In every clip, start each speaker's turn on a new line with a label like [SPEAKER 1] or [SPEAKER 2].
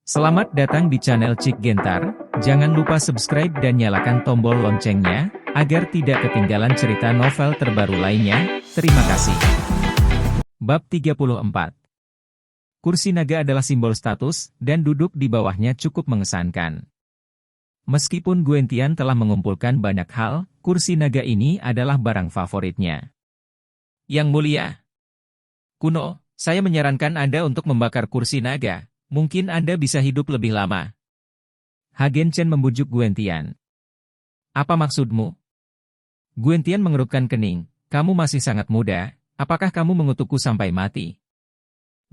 [SPEAKER 1] Selamat datang di channel Cik Gentar, jangan lupa subscribe dan nyalakan tombol loncengnya, agar tidak ketinggalan cerita novel terbaru lainnya, terima kasih. Bab 34. Kursi naga adalah simbol status, dan duduk di bawahnya cukup mengesankan. Meskipun Guentian telah mengumpulkan banyak hal, kursi naga ini adalah barang favoritnya. Yang mulia, Kuno, saya menyarankan Anda untuk membakar kursi naga. Mungkin Anda bisa hidup lebih lama. Hagen Chen membujuk Guentian. Apa maksudmu? Guentian mengerutkan kening. Kamu masih sangat muda, apakah kamu mengutukku sampai mati?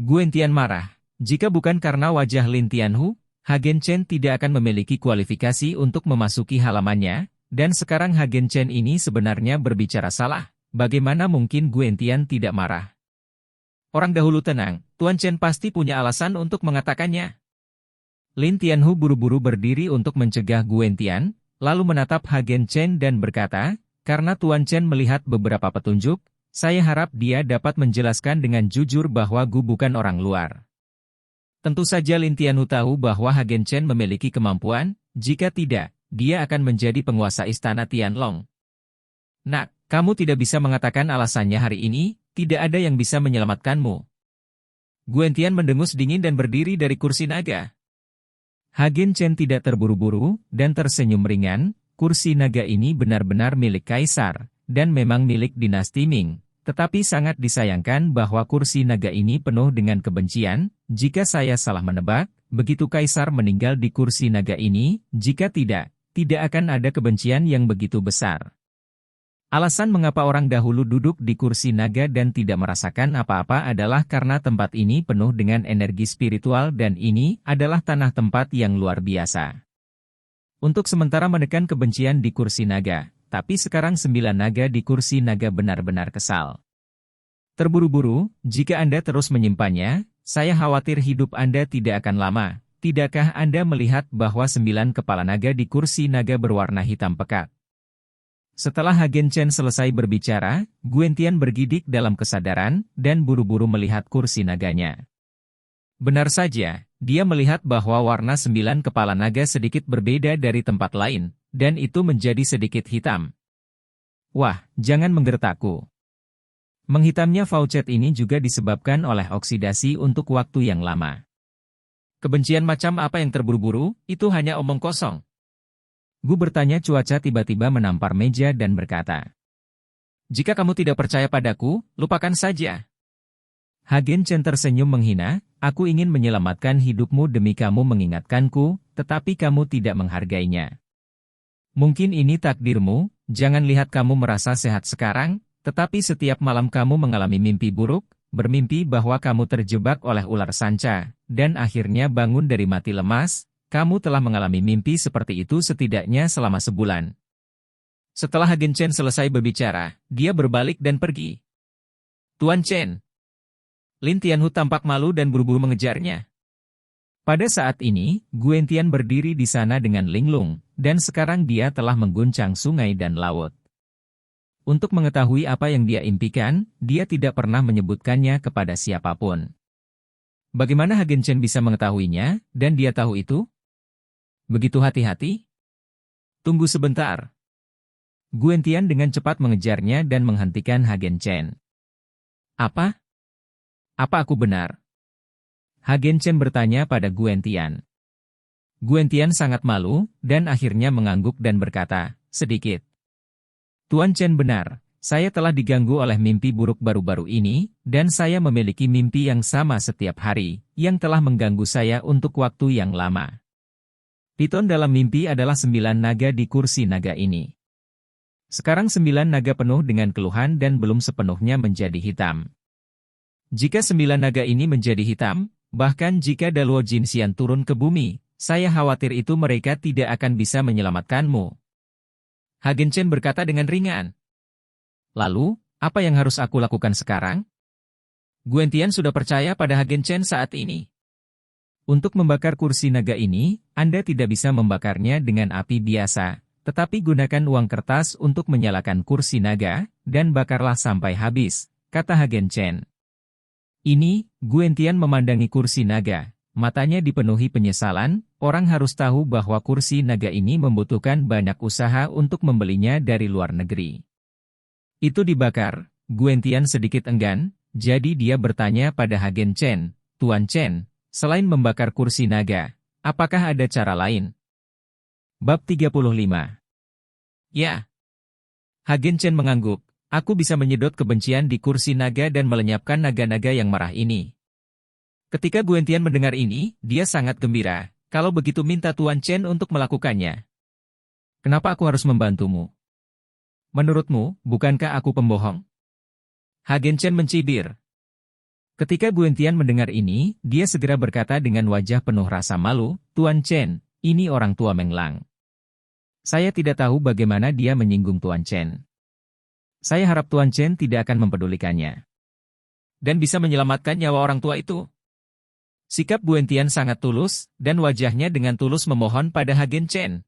[SPEAKER 1] Guentian marah. Jika bukan karena wajah Lin Tianhu, Hagen Chen tidak akan memiliki kualifikasi untuk memasuki halamannya, dan sekarang Hagen Chen ini sebenarnya berbicara salah. Bagaimana mungkin Guentian tidak marah? Orang dahulu tenang, Tuan Chen pasti punya alasan untuk mengatakannya. Lin Tianhu buru-buru berdiri untuk mencegah Guentian, lalu menatap Hagen Chen dan berkata, karena Tuan Chen melihat beberapa petunjuk, saya harap dia dapat menjelaskan dengan jujur bahwa Gu bukan orang luar. Tentu saja Lin Tianhu tahu bahwa Hagen Chen memiliki kemampuan, jika tidak, dia akan menjadi penguasa istana Tianlong. Nak, kamu tidak bisa mengatakan alasannya hari ini, tidak ada yang bisa menyelamatkanmu. Guentian mendengus dingin dan berdiri dari kursi naga. Hagen Chen tidak terburu-buru, dan tersenyum ringan, kursi naga ini benar-benar milik Kaisar, dan memang milik dinasti Ming. Tetapi sangat disayangkan bahwa kursi naga ini penuh dengan kebencian, jika saya salah menebak, begitu Kaisar meninggal di kursi naga ini, jika tidak akan ada kebencian yang begitu besar. Alasan mengapa orang dahulu duduk di kursi naga dan tidak merasakan apa-apa adalah karena tempat ini penuh dengan energi spiritual dan ini adalah tanah tempat yang luar biasa. Untuk sementara menekan kebencian di kursi naga, tapi sekarang 9 naga di kursi naga benar-benar kesal. Terburu-buru, jika Anda terus menyimpannya, saya khawatir hidup Anda tidak akan lama. Tidakkah Anda melihat bahwa 9 kepala naga di kursi naga berwarna hitam pekat? Setelah Hagen Chen selesai berbicara, Guentian bergidik dalam kesadaran, dan buru-buru melihat kursi naganya. Benar saja, dia melihat bahwa warna 9 kepala naga sedikit berbeda dari tempat lain, dan itu menjadi sedikit hitam. Wah, jangan menggertakku. Menghitamnya Faucet ini juga disebabkan oleh oksidasi untuk waktu yang lama. Kebencian macam apa yang terburu-buru, itu hanya omong kosong. Gu bertanya. Cuaca tiba-tiba menampar meja dan berkata, jika kamu tidak percaya padaku, lupakan saja. Hagen Chen tersenyum menghina, aku ingin menyelamatkan hidupmu demi kamu mengingatkanku, tetapi kamu tidak menghargainya. Mungkin ini takdirmu, jangan lihat kamu merasa sehat sekarang, tetapi setiap malam kamu mengalami mimpi buruk, bermimpi bahwa kamu terjebak oleh ular sanca, dan akhirnya bangun dari mati lemas. Kamu telah mengalami mimpi seperti itu setidaknya selama sebulan. Setelah Hagen Chen selesai berbicara, dia berbalik dan pergi. Tuan Chen. Lin Tianhu tampak malu dan buru-buru mengejarnya. Pada saat ini, Guentian berdiri di sana dengan linglung, dan sekarang dia telah mengguncang sungai dan laut. Untuk mengetahui apa yang dia impikan, dia tidak pernah menyebutkannya kepada siapapun. Bagaimana Hagen Chen bisa mengetahuinya, dan dia tahu itu? Begitu hati-hati? Tunggu sebentar. Guentian dengan cepat mengejarnya dan menghentikan Hagen Chen. Apa? Apa aku benar? Hagen Chen bertanya pada Guentian. Guentian sangat malu, dan akhirnya mengangguk dan berkata, sedikit. Tuan Chen benar, saya telah diganggu oleh mimpi buruk baru-baru ini, dan saya memiliki mimpi yang sama setiap hari, yang telah mengganggu saya untuk waktu yang lama. Piton dalam mimpi adalah 9 naga di kursi naga ini. Sekarang 9 naga penuh dengan keluhan dan belum sepenuhnya menjadi hitam. Jika 9 naga ini menjadi hitam, bahkan jika Daluo Jinxian turun ke bumi, saya khawatir itu mereka tidak akan bisa menyelamatkanmu. Hagen Chen berkata dengan ringan. Lalu, apa yang harus aku lakukan sekarang? Guentian sudah percaya pada Hagen Chen saat ini. Untuk membakar kursi naga ini, Anda tidak bisa membakarnya dengan api biasa, tetapi gunakan uang kertas untuk menyalakan kursi naga, dan bakarlah sampai habis, kata Hagen Chen. Ini, Guentian memandangi kursi naga, matanya dipenuhi penyesalan, orang harus tahu bahwa kursi naga ini membutuhkan banyak usaha untuk membelinya dari luar negeri. Itu dibakar, Guentian sedikit enggan, jadi dia bertanya pada Hagen Chen, Tuan Chen, selain membakar kursi naga, apakah ada cara lain? Bab 35. Ya. Hagen Chen mengangguk, aku bisa menyedot kebencian di kursi naga dan melenyapkan naga-naga yang marah ini. Ketika Guentian mendengar ini, dia sangat gembira. Kalau begitu minta Tuan Chen untuk melakukannya. Kenapa aku harus membantumu? Menurutmu, bukankah aku pembohong? Hagen Chen mencibir. Ketika Guentian mendengar ini, dia segera berkata dengan wajah penuh rasa malu, Tuan Chen, ini orang tua Meng Lang. Saya tidak tahu bagaimana dia menyinggung Tuan Chen. Saya harap Tuan Chen tidak akan mempedulikannya. Dan bisa menyelamatkan nyawa orang tua itu. Sikap Guentian sangat tulus, dan wajahnya dengan tulus memohon pada Hagen Chen.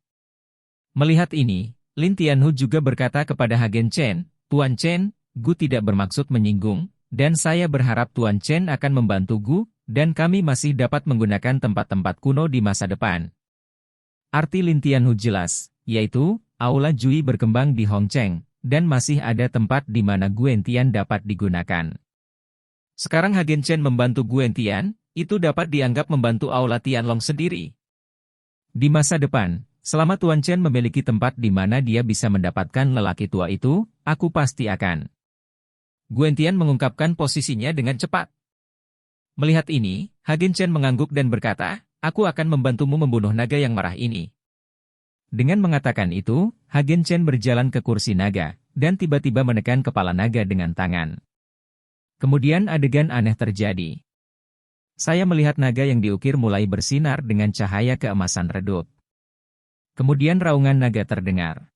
[SPEAKER 1] Melihat ini, Lin Tianhu juga berkata kepada Hagen Chen, Tuan Chen, Gu tidak bermaksud menyinggung, dan saya berharap Tuan Chen akan membantu Gu, dan kami masih dapat menggunakan tempat-tempat kuno di masa depan. Arti Lin Tianhu jelas, yaitu, Aula Jui berkembang di Hongcheng, dan masih ada tempat di mana Guentian dapat digunakan. Sekarang Hagen Chen membantu Guentian, itu dapat dianggap membantu Aula Tianlong sendiri. Di masa depan, selama Tuan Chen memiliki tempat di mana dia bisa mendapatkan lelaki tua itu, aku pasti akan. Guentian mengungkapkan posisinya dengan cepat. Melihat ini, Hagen Chen mengangguk dan berkata, aku akan membantumu membunuh naga yang marah ini. Dengan mengatakan itu, Hagen Chen berjalan ke kursi naga, dan tiba-tiba menekan kepala naga dengan tangan. Kemudian adegan aneh terjadi. Saya melihat naga yang diukir mulai bersinar dengan cahaya keemasan redup. Kemudian raungan naga terdengar.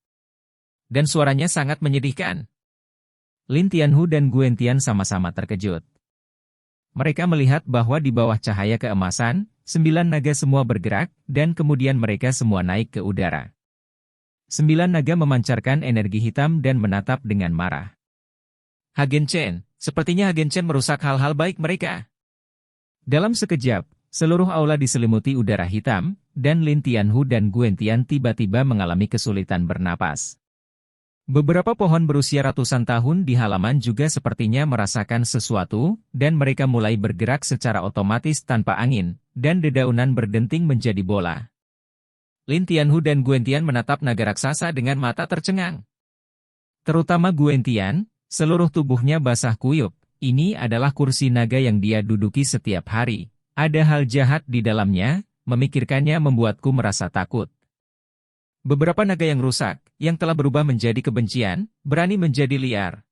[SPEAKER 1] Dan suaranya sangat menyedihkan. Lin Tianhu dan Guentian sama-sama terkejut. Mereka melihat bahwa di bawah cahaya keemasan, 9 naga semua bergerak, dan kemudian mereka semua naik ke udara. 9 naga memancarkan energi hitam dan menatap dengan marah. Hagen Chen, sepertinya Hagen Chen merusak hal-hal baik mereka. Dalam sekejap, seluruh aula diselimuti udara hitam, dan Lin Tianhu dan Guentian tiba-tiba mengalami kesulitan bernapas. Beberapa pohon berusia ratusan tahun di halaman juga sepertinya merasakan sesuatu, dan mereka mulai bergerak secara otomatis tanpa angin, dan dedaunan berdenting menjadi bola. Lin Tianhu dan Guentian menatap naga raksasa dengan mata tercengang. Terutama Guentian, seluruh tubuhnya basah kuyup. Ini adalah kursi naga yang dia duduki setiap hari. Ada hal jahat di dalamnya, memikirkannya membuatku merasa takut. Beberapa naga yang rusak, yang telah berubah menjadi kebencian, berani menjadi liar.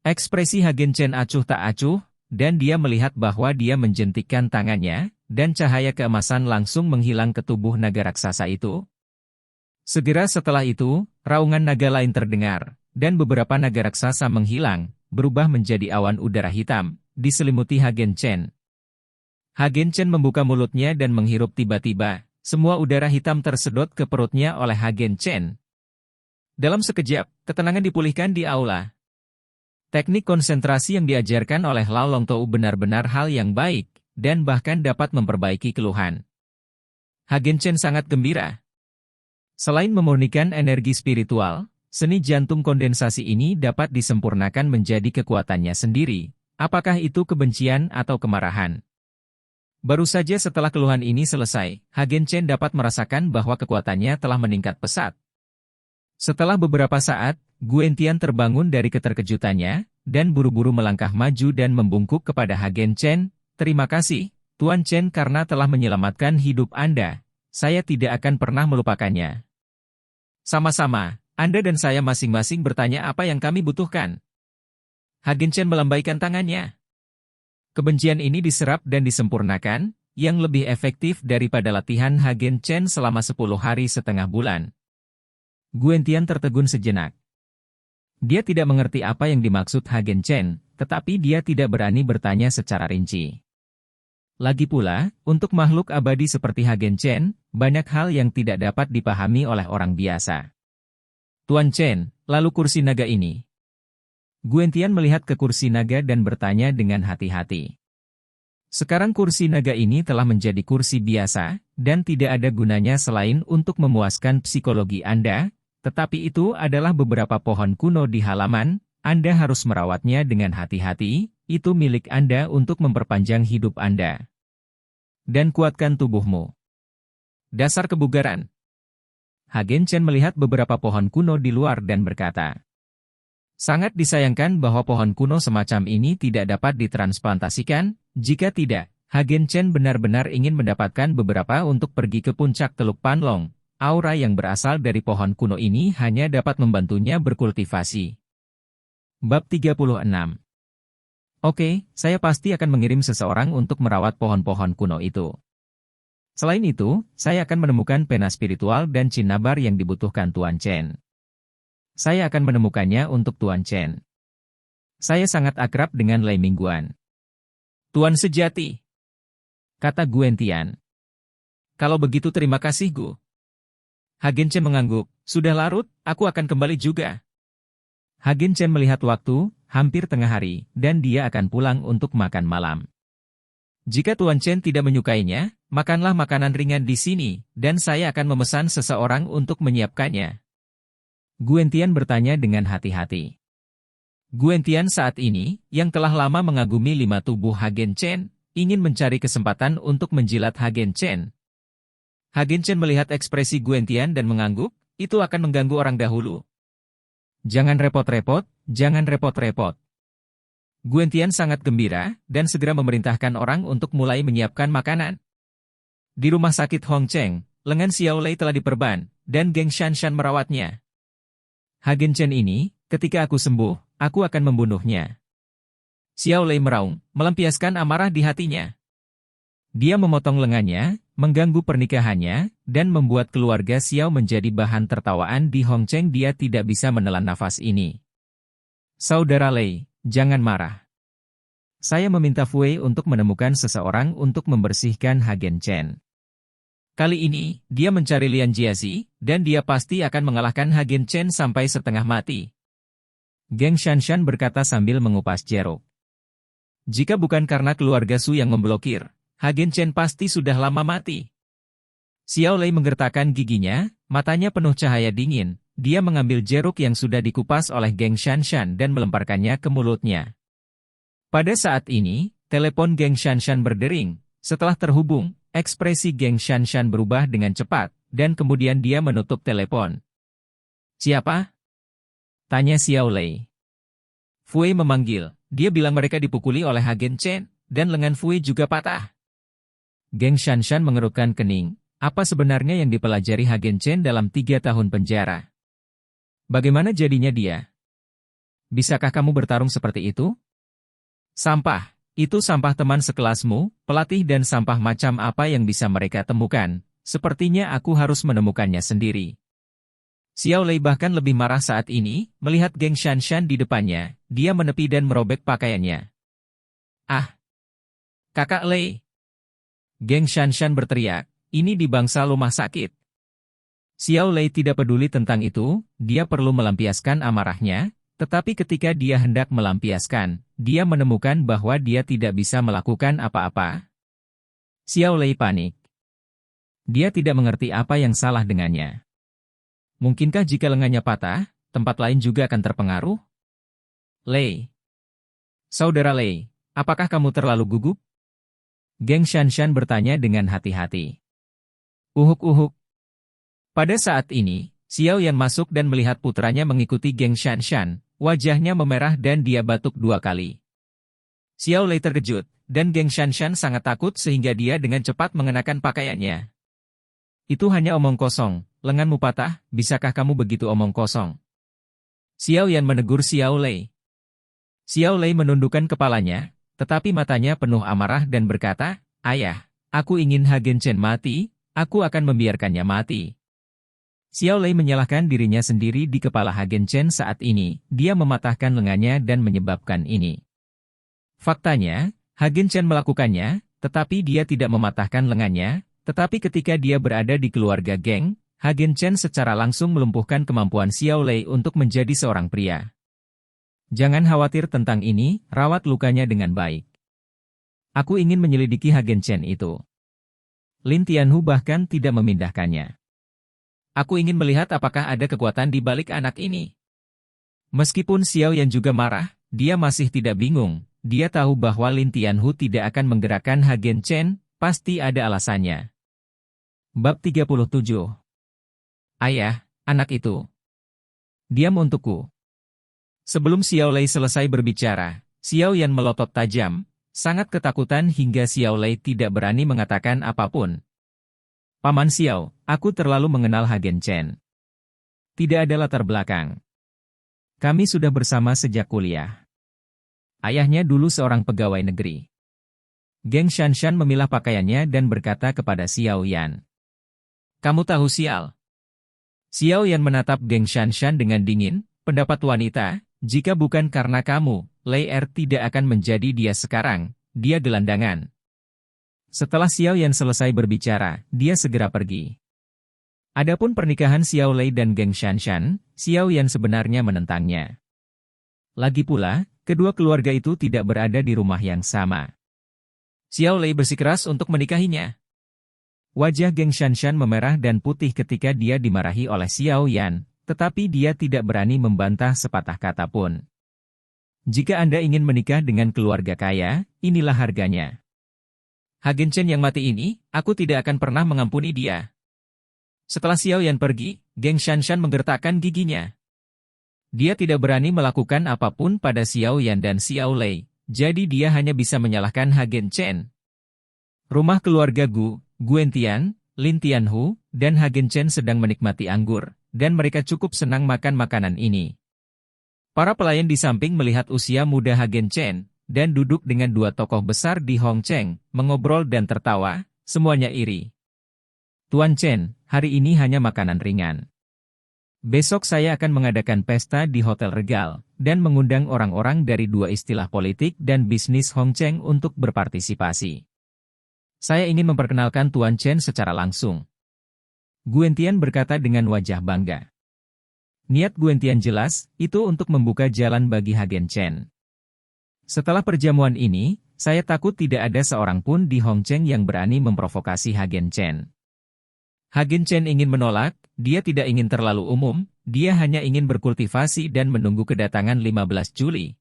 [SPEAKER 1] Ekspresi Hagen Chen acuh tak acuh, dan dia melihat bahwa dia menjentikkan tangannya, dan cahaya keemasan langsung menghilang ke tubuh naga raksasa itu. Segera setelah itu, raungan naga lain terdengar, dan beberapa naga raksasa menghilang, berubah menjadi awan udara hitam, diselimuti Hagen Chen. Hagen Chen membuka mulutnya dan menghirup tiba-tiba. Semua udara hitam tersedot ke perutnya oleh Hagen Chen. Dalam sekejap, ketenangan dipulihkan di aula. Teknik konsentrasi yang diajarkan oleh Lao Long Tou benar-benar hal yang baik, dan bahkan dapat memperbaiki keluhan. Hagen Chen sangat gembira. Selain memurnikan energi spiritual, seni jantung kondensasi ini dapat disempurnakan menjadi kekuatannya sendiri, apakah itu kebencian atau kemarahan. Baru saja setelah keluhan ini selesai, Hagen Chen dapat merasakan bahwa kekuatannya telah meningkat pesat. Setelah beberapa saat, Guentian terbangun dari keterkejutannya, dan buru-buru melangkah maju dan membungkuk kepada Hagen Chen. Terima kasih, Tuan Chen karena telah menyelamatkan hidup Anda. Saya tidak akan pernah melupakannya. Sama-sama, Anda dan saya masing-masing bertanya apa yang kami butuhkan. Hagen Chen melambaikan tangannya. Kebencian ini diserap dan disempurnakan, yang lebih efektif daripada latihan Hagen Chen selama 10 hari setengah bulan. Guentian tertegun sejenak. Dia tidak mengerti apa yang dimaksud Hagen Chen, tetapi dia tidak berani bertanya secara rinci. Lagi pula, untuk makhluk abadi seperti Hagen Chen, banyak hal yang tidak dapat dipahami oleh orang biasa. Tuan Chen, lalu kursi naga ini. Guentian melihat ke kursi naga dan bertanya dengan hati-hati. Sekarang kursi naga ini telah menjadi kursi biasa, dan tidak ada gunanya selain untuk memuaskan psikologi Anda, tetapi itu adalah beberapa pohon kuno di halaman, Anda harus merawatnya dengan hati-hati, itu milik Anda untuk memperpanjang hidup Anda. Dan kuatkan tubuhmu. Dasar kebugaran. Hagen Chen melihat beberapa pohon kuno di luar dan berkata, sangat disayangkan bahwa pohon kuno semacam ini tidak dapat ditransplantasikan. Jika tidak, Hagen Chen benar-benar ingin mendapatkan beberapa untuk pergi ke puncak Teluk Panlong. Aura yang berasal dari pohon kuno ini hanya dapat membantunya berkultivasi. Bab 36. Oke, saya pasti akan mengirim seseorang untuk merawat pohon-pohon kuno itu. Selain itu, saya akan menemukan pena spiritual dan cinnabar yang dibutuhkan Tuan Chen. Saya akan menemukannya untuk Tuan Chen. Saya sangat akrab dengan Lei Mingguan. Tuan sejati, kata Guentian. Kalau begitu terima kasih Gu. Hagen Chen mengangguk, sudah larut, aku akan kembali juga. Hagen Chen melihat waktu, hampir tengah hari, dan dia akan pulang untuk makan malam. Jika Tuan Chen tidak menyukainya, makanlah makanan ringan di sini, dan saya akan memesan seseorang untuk menyiapkannya. Guentian bertanya dengan hati-hati. Guentian saat ini, yang telah lama mengagumi 5 tubuh Hagen Chen, ingin mencari kesempatan untuk menjilat Hagen Chen. Hagen Chen melihat ekspresi Guentian dan mengangguk, itu akan mengganggu orang dahulu. Jangan repot-repot, jangan repot-repot. Guentian sangat gembira, dan segera memerintahkan orang untuk mulai menyiapkan makanan. Di rumah sakit Hong Cheng, lengan Xiao Lei telah diperban, dan Geng Shanshan merawatnya. Hagen Chen ini, ketika aku sembuh, aku akan membunuhnya. Xiao Lei meraung, melampiaskan amarah di hatinya. Dia memotong lengannya, mengganggu pernikahannya, dan membuat keluarga Xiao menjadi bahan tertawaan di Hong Cheng. Dia tidak bisa menelan nafas ini. Saudara Lei, jangan marah. Saya meminta Fui untuk menemukan seseorang untuk membersihkan Hagen Chen. Kali ini, dia mencari Lian Jiazi, dan dia pasti akan mengalahkan Hagen Chen sampai setengah mati. Geng Shanshan berkata sambil mengupas jeruk. Jika bukan karena keluarga Su yang memblokir, Hagen Chen pasti sudah lama mati. Xiao Lei menggertakkan giginya, matanya penuh cahaya dingin. Dia mengambil jeruk yang sudah dikupas oleh Geng Shanshan dan melemparkannya ke mulutnya. Pada saat ini, telepon Geng Shanshan berdering. Setelah terhubung, ekspresi Geng Shanshan berubah dengan cepat, dan kemudian dia menutup telepon. Siapa? Tanya Xiao Lei. Fui memanggil, dia bilang mereka dipukuli oleh Hagen Chen, dan lengan Fui juga patah. Geng Shanshan mengerutkan kening, apa sebenarnya yang dipelajari Hagen Chen dalam 3 tahun penjara? Bagaimana jadinya dia? Bisakah kamu bertarung seperti itu? Sampah, itu sampah teman sekelasmu, pelatih dan sampah macam apa yang bisa mereka temukan, sepertinya aku harus menemukannya sendiri. Xiao Lei bahkan lebih marah saat ini, melihat Geng Shanshan di depannya, dia menepi dan merobek pakaiannya. Ah! Kakak Lei! Geng Shanshan berteriak, ini di bangsa rumah sakit. Xiao Lei tidak peduli tentang itu, dia perlu melampiaskan amarahnya, tetapi ketika dia hendak melampiaskan, dia menemukan bahwa dia tidak bisa melakukan apa-apa. Xiao Lei panik. Dia tidak mengerti apa yang salah dengannya. Mungkinkah jika lengannya patah, tempat lain juga akan terpengaruh? Lei. Saudara Lei, apakah kamu terlalu gugup? Geng Shanshan bertanya dengan hati-hati. Uhuk-uhuk. Pada saat ini, Xiao Yan masuk dan melihat putranya mengikuti Geng Shanshan, wajahnya memerah dan dia batuk 2 kali. Xiao Lei terkejut, dan Geng Shanshan sangat takut sehingga dia dengan cepat mengenakan pakaiannya. Itu hanya omong kosong, lenganmu patah, bisakah kamu begitu omong kosong? Xiao Yan menegur Xiao Lei. Xiao Lei menundukkan kepalanya, tetapi matanya penuh amarah dan berkata, Ayah, aku ingin Hagen Chen mati, aku akan membiarkannya mati. Xiao Lei menyalahkan dirinya sendiri di kepala Hagen Chen saat ini, dia mematahkan lengannya dan menyebabkan ini. Faktanya, Hagen Chen melakukannya, tetapi dia tidak mematahkan lengannya, tetapi ketika dia berada di keluarga geng, Hagen Chen secara langsung melumpuhkan kemampuan Xiao Lei untuk menjadi seorang pria. Jangan khawatir tentang ini, rawat lukanya dengan baik. Aku ingin menyelidiki Hagen Chen itu. Lin Tianhu bahkan tidak memindahkannya. Aku ingin melihat apakah ada kekuatan di balik anak ini. Meskipun Xiao Yan juga marah, dia masih tidak bingung. Dia tahu bahwa Lin Tianhu tidak akan menggerakkan Hagen Chen, pasti ada alasannya. Bab 37. Ayah, anak itu. Diam untukku. Sebelum Xiao Lei selesai berbicara, Xiao Yan melotot tajam, sangat ketakutan hingga Xiao Lei tidak berani mengatakan apapun. Paman Xiao, aku terlalu mengenal Hagen Chen. Tidak ada latar belakang. Kami sudah bersama sejak kuliah. Ayahnya dulu seorang pegawai negeri. Geng Shanshan memilah pakaiannya dan berkata kepada Xiao Yan. Kamu tahu sial? Xiao Yan menatap Geng Shanshan dengan dingin, pendapat wanita, jika bukan karena kamu, Lei Er tidak akan menjadi dia sekarang, dia gelandangan. Setelah Xiao Yan selesai berbicara, dia segera pergi. Adapun pernikahan Xiao Lei dan Geng Shanshan, Xiao Yan sebenarnya menentangnya. Lagi pula, kedua keluarga itu tidak berada di rumah yang sama. Xiao Lei bersikeras untuk menikahinya. Wajah Geng Shanshan memerah dan putih ketika dia dimarahi oleh Xiao Yan, tetapi dia tidak berani membantah sepatah kata pun. Jika Anda ingin menikah dengan keluarga kaya, inilah harganya. Hagen Chen yang mati ini, aku tidak akan pernah mengampuni dia. Setelah Xiao Yan pergi, Geng Shanshan menggertakkan giginya. Dia tidak berani melakukan apapun pada Xiao Yan dan Xiao Lei, jadi dia hanya bisa menyalahkan Hagen Chen. Rumah keluarga Guentian, Lin Tianhu, dan Hagen Chen sedang menikmati anggur, dan mereka cukup senang makan makanan ini. Para pelayan di samping melihat usia muda Hagen Chen, dan duduk dengan dua tokoh besar di Hongcheng, mengobrol dan tertawa, semuanya iri. Tuan Chen, hari ini hanya makanan ringan. Besok saya akan mengadakan pesta di Hotel Regal, dan mengundang orang-orang dari dua istilah politik dan bisnis Hongcheng untuk berpartisipasi. Saya ingin memperkenalkan Tuan Chen secara langsung. Guentian berkata dengan wajah bangga. Niat Guentian jelas, itu untuk membuka jalan bagi Hagen Chen. Setelah perjamuan ini, saya takut tidak ada seorang pun di Hongcheng yang berani memprovokasi Hagen Chen. Hagen Chen ingin menolak, dia tidak ingin terlalu umum, dia hanya ingin berkultivasi dan menunggu kedatangan 15 Juli.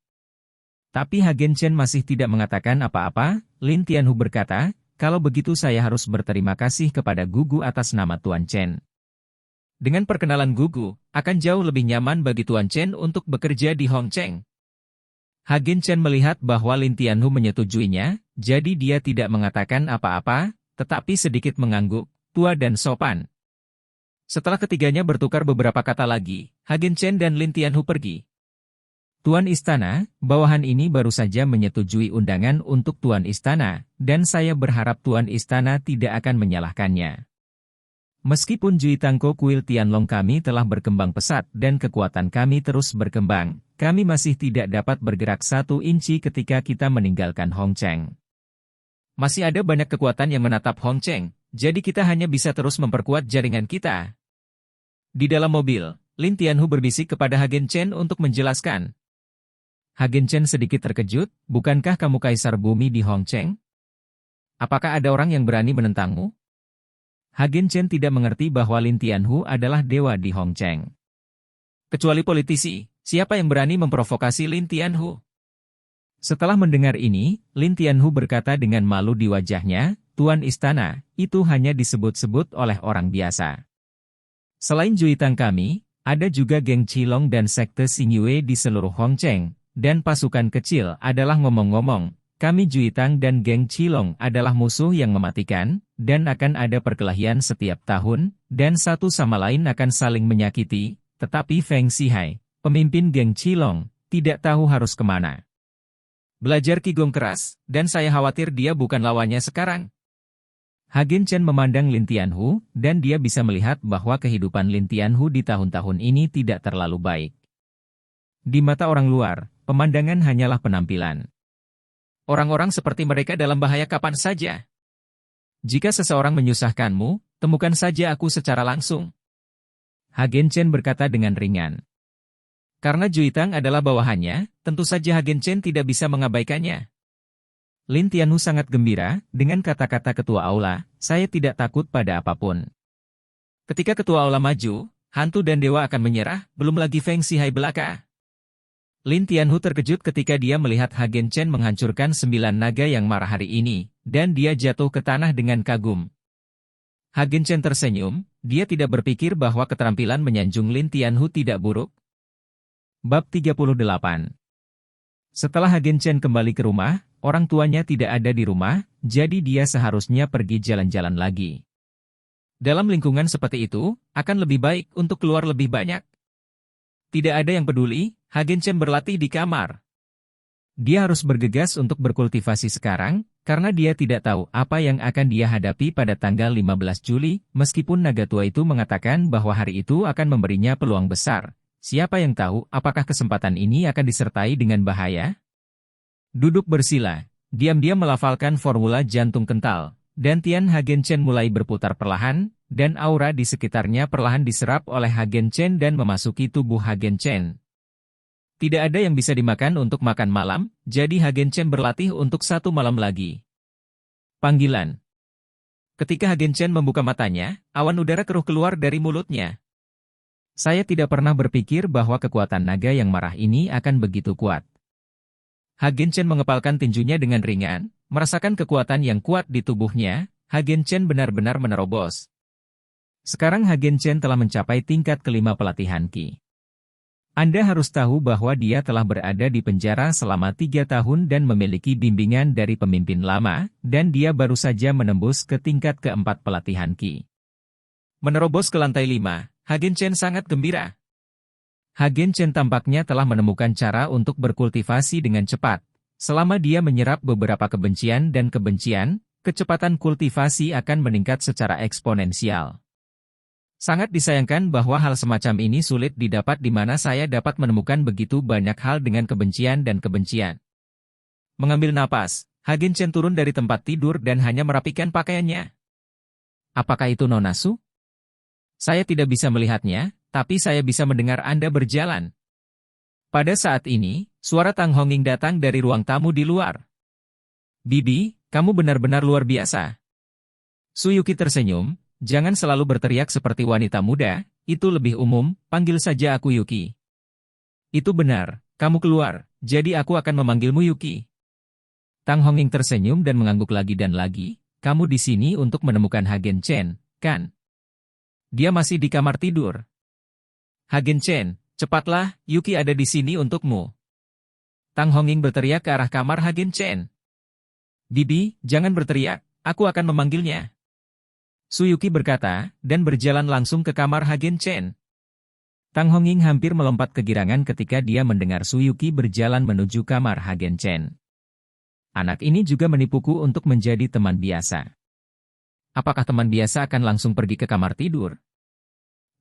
[SPEAKER 1] Tapi Hagen Chen masih tidak mengatakan apa-apa. Lin Tianhu berkata, kalau begitu saya harus berterima kasih kepada Gugu atas nama Tuan Chen. Dengan perkenalan Gugu, akan jauh lebih nyaman bagi Tuan Chen untuk bekerja di Hongcheng. Hagen Chen melihat bahwa Lin Tianhu menyetujuinya, jadi dia tidak mengatakan apa-apa, tetapi sedikit mengangguk, tua dan sopan. Setelah ketiganya bertukar beberapa kata lagi, Hagen Chen dan Lin Tianhu pergi. Tuan Istana, bawahan ini baru saja menyetujui undangan untuk Tuan Istana, dan saya berharap Tuan Istana tidak akan menyalahkannya. Meskipun Juitangko kuil Tianlong kami telah berkembang pesat dan kekuatan kami terus berkembang, kami masih tidak dapat bergerak 1 inci ketika kita meninggalkan Hongcheng. Masih ada banyak kekuatan yang menatap Hongcheng, jadi kita hanya bisa terus memperkuat jaringan kita. Di dalam mobil, Lin Tianhu berbisik kepada Hagen Chen untuk menjelaskan. Hagen Chen sedikit terkejut, bukankah kamu kaisar bumi di Hongcheng? Apakah ada orang yang berani menentangmu? Hagen Chen tidak mengerti bahwa Lin Tianhu adalah dewa di Hongcheng. Kecuali politisi, siapa yang berani memprovokasi Lin Tianhu? Setelah mendengar ini, Lin Tianhu berkata dengan malu di wajahnya, Tuan Istana, itu hanya disebut-sebut oleh orang biasa. Selain Juitang kami, ada juga geng Qilong dan sekte Xingyue di seluruh Hongcheng, dan pasukan kecil adalah ngomong-ngomong. Kami Juitang dan geng Qilong adalah musuh yang mematikan, dan akan ada perkelahian setiap tahun, dan satu sama lain akan saling menyakiti, tetapi Feng Xihai, pemimpin geng Qilong, tidak tahu harus kemana. Belajar Qigong keras, dan saya khawatir dia bukan lawannya sekarang. Hagen Chen memandang Lin Tianhu, dan dia bisa melihat bahwa kehidupan Lin Tianhu di tahun-tahun ini tidak terlalu baik. Di mata orang luar, pemandangan hanyalah penampilan. Orang-orang seperti mereka dalam bahaya kapan saja. Jika seseorang menyusahkanmu, temukan saja aku secara langsung. Hagen Chen berkata dengan ringan. Karena Juitang adalah bawahannya, tentu saja Hagen Chen tidak bisa mengabaikannya. Lin Tianhu sangat gembira dengan kata-kata ketua aula, saya tidak takut pada apapun. Ketika ketua aula maju, hantu dan dewa akan menyerah, belum lagi Feng Sihai belaka. Lin Tianhu terkejut ketika dia melihat Hagen Chen menghancurkan 9 naga yang marah hari ini, dan dia jatuh ke tanah dengan kagum. Hagen Chen tersenyum, dia tidak berpikir bahwa keterampilan menyanjung Lin Tianhu tidak buruk. Bab 38. Setelah Hagen Chen kembali ke rumah, orang tuanya tidak ada di rumah, jadi dia seharusnya pergi jalan-jalan lagi. Dalam lingkungan seperti itu, akan lebih baik untuk keluar lebih banyak. Tidak ada yang peduli, Hagen Chen berlatih di kamar. Dia harus bergegas untuk berkultivasi sekarang, karena dia tidak tahu apa yang akan dia hadapi pada tanggal 15 Juli, meskipun naga tua itu mengatakan bahwa hari itu akan memberinya peluang besar. Siapa yang tahu apakah kesempatan ini akan disertai dengan bahaya? Duduk bersila, diam-diam melafalkan formula jantung kental, dan Tian Hagen Chen mulai berputar perlahan, dan aura di sekitarnya perlahan diserap oleh Hagen Chen dan memasuki tubuh Hagen Chen. Tidak ada yang bisa dimakan untuk makan malam, jadi Hagen Chen berlatih untuk 1 malam lagi. Panggilan. Ketika Hagen Chen membuka matanya, awan udara keruh keluar dari mulutnya. Saya tidak pernah berpikir bahwa kekuatan naga yang marah ini akan begitu kuat. Hagen Chen mengepalkan tinjunya dengan ringan, merasakan kekuatan yang kuat di tubuhnya. Hagen Chen benar-benar menerobos. Sekarang Hagen Chen telah mencapai tingkat kelima pelatihan Qi. Anda harus tahu bahwa dia telah berada di penjara selama 3 tahun dan memiliki bimbingan dari pemimpin lama, dan dia baru saja menembus ke tingkat keempat pelatihan Qi. Menerobos ke lantai 5, Hagen Chen sangat gembira. Hagen Chen tampaknya telah menemukan cara untuk berkultivasi dengan cepat. Selama dia menyerap beberapa kebencian dan kebencian, kecepatan kultivasi akan meningkat secara eksponensial. Sangat disayangkan bahwa hal semacam ini sulit didapat di mana saya dapat menemukan begitu banyak hal dengan kebencian dan kebencian. Mengambil napas, Hagen Chen turun dari tempat tidur dan hanya merapikan pakaiannya. Apakah itu Nonasu? Saya tidak bisa melihatnya, tapi saya bisa mendengar Anda berjalan. Pada saat ini, suara Tang Honging datang dari ruang tamu di luar. Bibi, kamu benar-benar luar biasa. Suyuki tersenyum. Jangan selalu berteriak seperti wanita muda, itu lebih umum, panggil saja aku Yuki. Itu benar, kamu keluar, jadi aku akan memanggilmu Yuki. Tang Honging tersenyum dan mengangguk lagi dan lagi, kamu di sini untuk menemukan Hagen Chen, kan? Dia masih di kamar tidur. Hagen Chen, cepatlah, Yuki ada di sini untukmu. Tang Honging berteriak ke arah kamar Hagen Chen. Bibi, jangan berteriak, aku akan memanggilnya. Suyuki berkata, dan berjalan langsung ke kamar Hagen Chen. Tang Honging hampir melompat kegirangan ketika dia mendengar Suyuki berjalan menuju kamar Hagen Chen. Anak ini juga menipuku untuk menjadi teman biasa. Apakah teman biasa akan langsung pergi ke kamar tidur?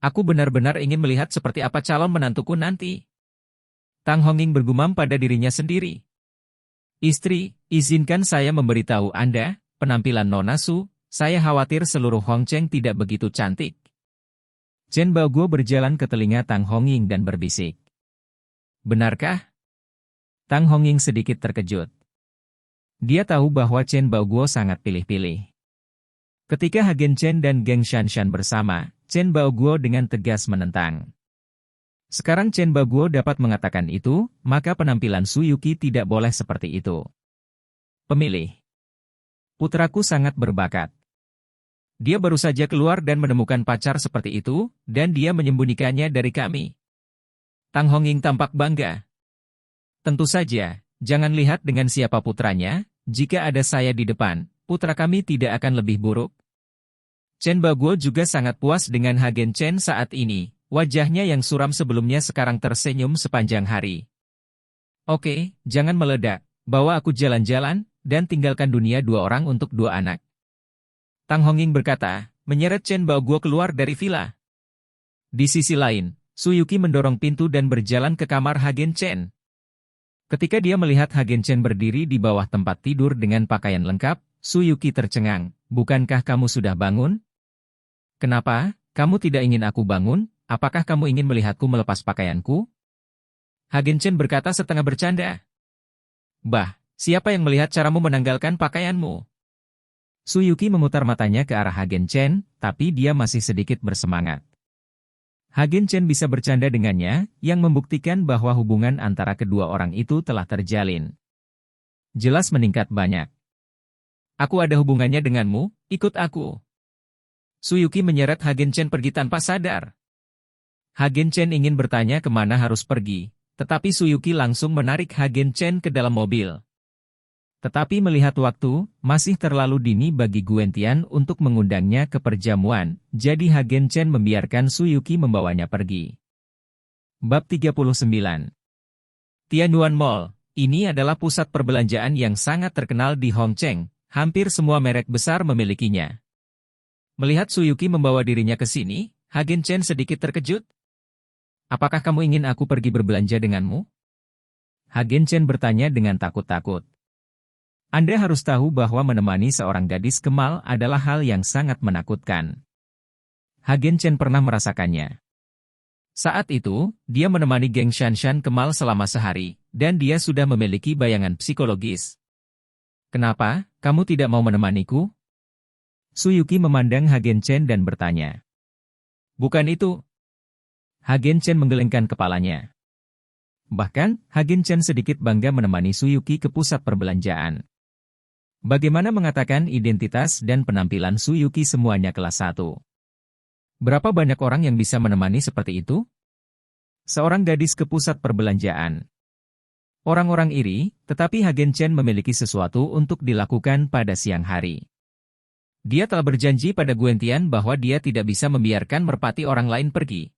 [SPEAKER 1] Aku benar-benar ingin melihat seperti apa calon menantuku nanti. Tang Honging bergumam pada dirinya sendiri. Istri, izinkan saya memberitahu Anda, penampilan Nonasu, saya khawatir seluruh Hongcheng tidak begitu cantik. Chen Baoguo berjalan ke telinga Tang Honging dan berbisik. Benarkah? Tang Honging sedikit terkejut. Dia tahu bahwa Chen Baoguo sangat pilih-pilih. Ketika Hagen Chen dan Geng Shanshan bersama, Chen Baoguo dengan tegas menentang. Sekarang Chen Baoguo dapat mengatakan itu, maka penampilan Suyuki tidak boleh seperti itu. Pemilih. Putraku sangat berbakat. Dia baru saja keluar dan menemukan pacar seperti itu, dan dia menyembunyikannya dari kami. Tang Honging tampak bangga. Tentu saja, jangan lihat dengan siapa putranya, jika ada saya di depan, putra kami tidak akan lebih buruk. Chen Baoguo juga sangat puas dengan Hagen Chen saat ini, wajahnya yang suram sebelumnya sekarang tersenyum sepanjang hari. Oke, jangan meledak, bawa aku jalan-jalan, dan tinggalkan dunia 2 orang untuk 2 anak. Tang Honging berkata, menyeret Chen Baoguo keluar dari villa. Di sisi lain, Suyuki mendorong pintu dan berjalan ke kamar Hagen Chen. Ketika dia melihat Hagen Chen berdiri di bawah tempat tidur dengan pakaian lengkap, Suyuki tercengang, bukankah kamu sudah bangun? Kenapa, kamu tidak ingin aku bangun? Apakah kamu ingin melihatku melepas pakaianku? Hagen Chen berkata setengah bercanda. Bah, Siapa yang melihat caramu menanggalkan pakaianmu? Suyuki memutar matanya ke arah Hagen Chen, tapi dia masih sedikit bersemangat. Hagen Chen bisa bercanda dengannya, yang membuktikan bahwa hubungan antara kedua orang itu telah terjalin. Jelas meningkat banyak. Aku ada hubungannya denganmu, ikut aku. Suyuki menyeret Hagen Chen pergi tanpa sadar. Hagen Chen ingin bertanya kemana harus pergi, tetapi Suyuki langsung menarik Hagen Chen ke dalam mobil. Tetapi melihat waktu, masih terlalu dini bagi Guentian untuk mengundangnya ke perjamuan, jadi Hagen Chen membiarkan Suyuki membawanya pergi. Bab 39. Tianyuan Mall, ini adalah pusat perbelanjaan yang sangat terkenal di Hongcheng, hampir semua merek besar memilikinya. Melihat Suyuki membawa dirinya ke sini, Hagen Chen sedikit terkejut. Apakah kamu ingin aku pergi berbelanja denganmu? Hagen Chen bertanya dengan takut-takut. Anda harus tahu bahwa menemani seorang gadis ke mall adalah hal yang sangat menakutkan. Hagen Chen pernah merasakannya. Saat itu, dia menemani geng Shanshan ke mall selama sehari, dan dia sudah memiliki bayangan psikologis. Kenapa, kamu tidak mau menemaniku? Suyuki memandang Hagen Chen dan bertanya. Bukan itu. Hagen Chen menggelengkan kepalanya. Bahkan, Hagen Chen sedikit bangga menemani Suyuki ke pusat perbelanjaan. Bagaimana mengatakan identitas dan penampilan Suyuki semuanya kelas 1? Berapa banyak orang yang bisa menemani seperti itu? Seorang gadis ke pusat perbelanjaan. Orang-orang iri, tetapi Hagen Chen memiliki sesuatu untuk dilakukan pada siang hari. Dia telah berjanji pada Guentian bahwa dia tidak bisa membiarkan merpati orang lain pergi.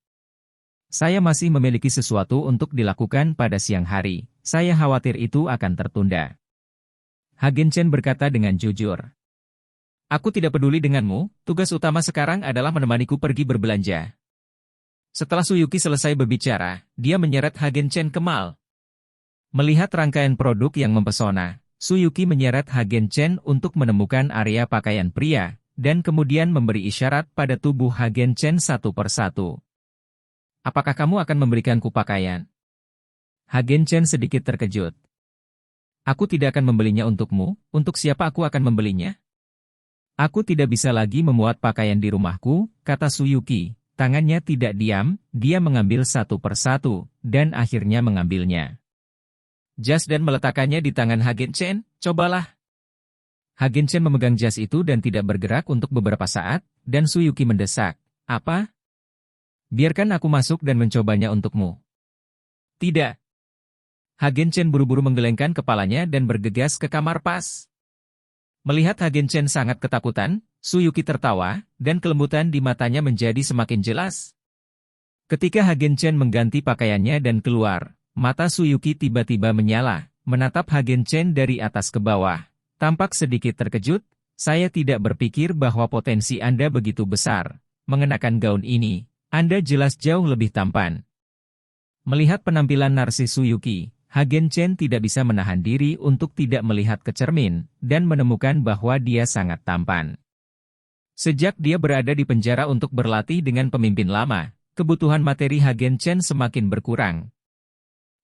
[SPEAKER 1] Saya masih memiliki sesuatu untuk dilakukan pada siang hari, saya khawatir itu akan tertunda. Hagen Chen berkata dengan jujur. Aku tidak peduli denganmu, tugas utama sekarang adalah menemaniku pergi berbelanja. Setelah Suyuki selesai berbicara, dia menyeret Hagen Chen ke mall. Melihat rangkaian produk yang mempesona, Suyuki menyeret Hagen Chen untuk menemukan area pakaian pria, dan kemudian memberi isyarat pada tubuh Hagen Chen satu persatu. Apakah kamu akan memberikanku pakaian? Hagen Chen sedikit terkejut. Aku tidak akan membelinya untukmu, untuk siapa aku akan membelinya? Aku tidak bisa lagi memuat pakaian di rumahku, kata Suyuki. Tangannya tidak diam, dia mengambil satu persatu, dan akhirnya mengambilnya. Jas dan meletakkannya di tangan Hagen Chen, cobalah. Hagen Chen memegang jas itu dan tidak bergerak untuk beberapa saat, dan Suyuki mendesak. Apa? Biarkan aku masuk dan mencobanya untukmu. Tidak. Hagen Chen buru-buru menggelengkan kepalanya dan bergegas ke kamar pas. Melihat Hagen Chen sangat ketakutan, Suyuki tertawa, dan kelembutan di matanya menjadi semakin jelas. Ketika Hagen Chen mengganti pakaiannya dan keluar, mata Suyuki tiba-tiba menyala, menatap Hagen Chen dari atas ke bawah. Tampak sedikit terkejut, saya tidak berpikir bahwa potensi Anda begitu besar. Mengenakan gaun ini, Anda jelas jauh lebih tampan. Melihat penampilan narsis Suyuki, Hagen Chen tidak bisa menahan diri untuk tidak melihat ke cermin, dan menemukan bahwa dia sangat tampan. Sejak dia berada di penjara untuk berlatih dengan pemimpin lama, kebutuhan materi Hagen Chen semakin berkurang.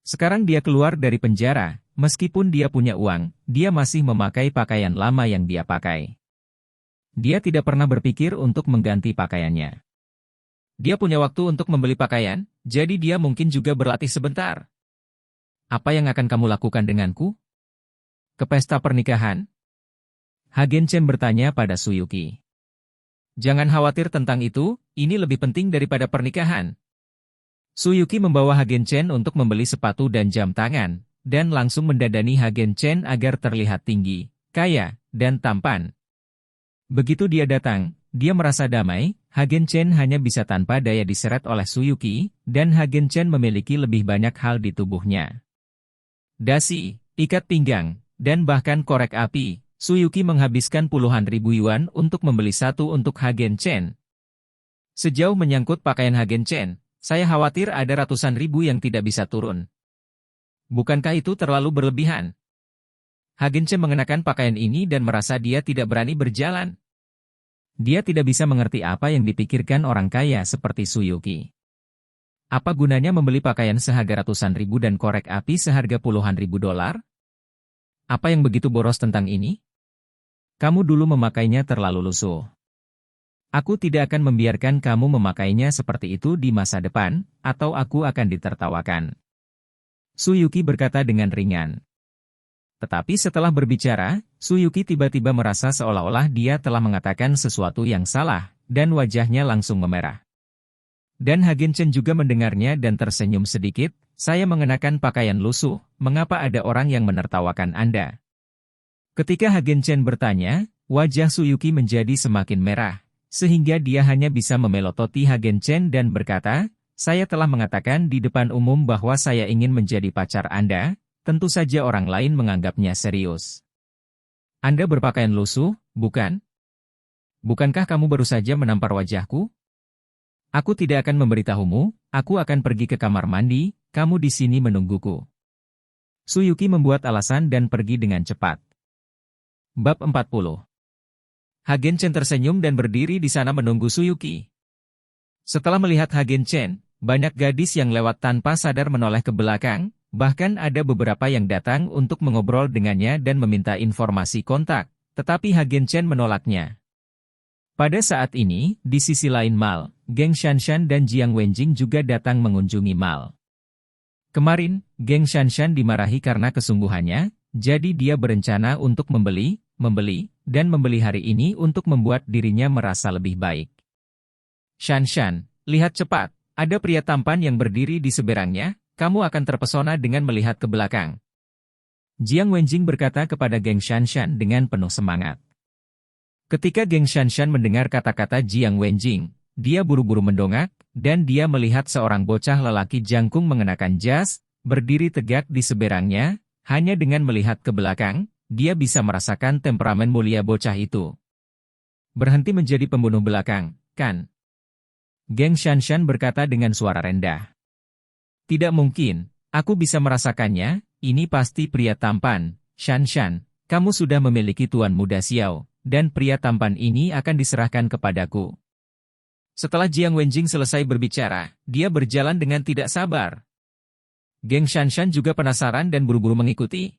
[SPEAKER 1] Sekarang dia keluar dari penjara, meskipun dia punya uang, dia masih memakai pakaian lama yang dia pakai. Dia tidak pernah berpikir untuk mengganti pakaiannya. Dia punya waktu untuk membeli pakaian, jadi dia mungkin juga berlatih sebentar. Apa yang akan kamu lakukan denganku? Ke pesta pernikahan? Hagen Chen bertanya pada Suyuki. Jangan khawatir tentang itu, ini lebih penting daripada pernikahan. Suyuki membawa Hagen Chen untuk membeli sepatu dan jam tangan, dan langsung mendadani Hagen Chen agar terlihat tinggi, kaya, dan tampan. Begitu dia datang, dia merasa damai. Hagen Chen hanya bisa tanpa daya diseret oleh Suyuki, dan Hagen Chen memiliki lebih banyak hal di tubuhnya. Dasi, ikat pinggang, dan bahkan korek api. Suyuki menghabiskan puluhan ribu yuan untuk membeli satu untuk Hagen Chen. Sejauh menyangkut pakaian Hagen Chen, saya khawatir ada ratusan ribu yang tidak bisa turun. Bukankah itu terlalu berlebihan? Hagen Chen mengenakan pakaian ini dan merasa dia tidak berani berjalan. Dia tidak bisa mengerti apa yang dipikirkan orang kaya seperti Suyuki. Apa gunanya membeli pakaian seharga ratusan ribu dan korek api seharga puluhan ribu dolar? Apa yang begitu boros tentang ini? Kamu dulu memakainya terlalu lusuh. Aku tidak akan membiarkan kamu memakainya seperti itu di masa depan, atau aku akan ditertawakan. Suyuki berkata dengan ringan. Tetapi setelah berbicara, Suyuki tiba-tiba merasa seolah-olah dia telah mengatakan sesuatu yang salah, dan wajahnya langsung memerah. Dan Hagen Chen juga mendengarnya dan tersenyum sedikit. Saya mengenakan pakaian lusuh, mengapa ada orang yang menertawakan Anda? Ketika Hagen Chen bertanya, wajah Suyuki menjadi semakin merah, sehingga dia hanya bisa memelototi Hagen Chen dan berkata, saya telah mengatakan di depan umum bahwa saya ingin menjadi pacar Anda. Tentu saja orang lain menganggapnya serius. Anda berpakaian lusuh, bukan? Bukankah kamu baru saja menampar wajahku? Aku tidak akan memberitahumu, aku akan pergi ke kamar mandi, kamu di sini menungguku. Suyuki membuat alasan dan pergi dengan cepat. Bab 40. Hagen Chen tersenyum dan berdiri di sana menunggu Suyuki. Setelah melihat Hagen Chen, banyak gadis yang lewat tanpa sadar menoleh ke belakang. Bahkan ada beberapa yang datang untuk mengobrol dengannya dan meminta informasi kontak, tetapi Hagen Chen menolaknya. Pada saat ini, di sisi lain Mal, geng Shanshan dan Jiang Wenjing juga datang mengunjungi Mal. Kemarin, geng Shanshan dimarahi karena kesungguhannya, jadi dia berencana untuk membeli, dan membeli hari ini untuk membuat dirinya merasa lebih baik. Shanshan, lihat cepat, ada pria tampan yang berdiri di seberangnya. Kamu akan terpesona dengan melihat ke belakang. Jiang Wenjing berkata kepada geng Shanshan dengan penuh semangat. Ketika geng Shanshan mendengar kata-kata Jiang Wenjing, dia buru-buru mendongak, dan dia melihat seorang bocah lelaki jangkung mengenakan jas, berdiri tegak di seberangnya. Hanya dengan melihat ke belakang, dia bisa merasakan temperamen mulia bocah itu. Berhenti menjadi pembunuh belakang, kan? Geng Shanshan berkata dengan suara rendah. Tidak mungkin, aku bisa merasakannya, ini pasti pria tampan. Shanshan, kamu sudah memiliki tuan muda Xiao, dan pria tampan ini akan diserahkan kepadaku. Setelah Jiang Wenjing selesai berbicara, dia berjalan dengan tidak sabar. Geng Shanshan juga penasaran dan buru-buru mengikuti.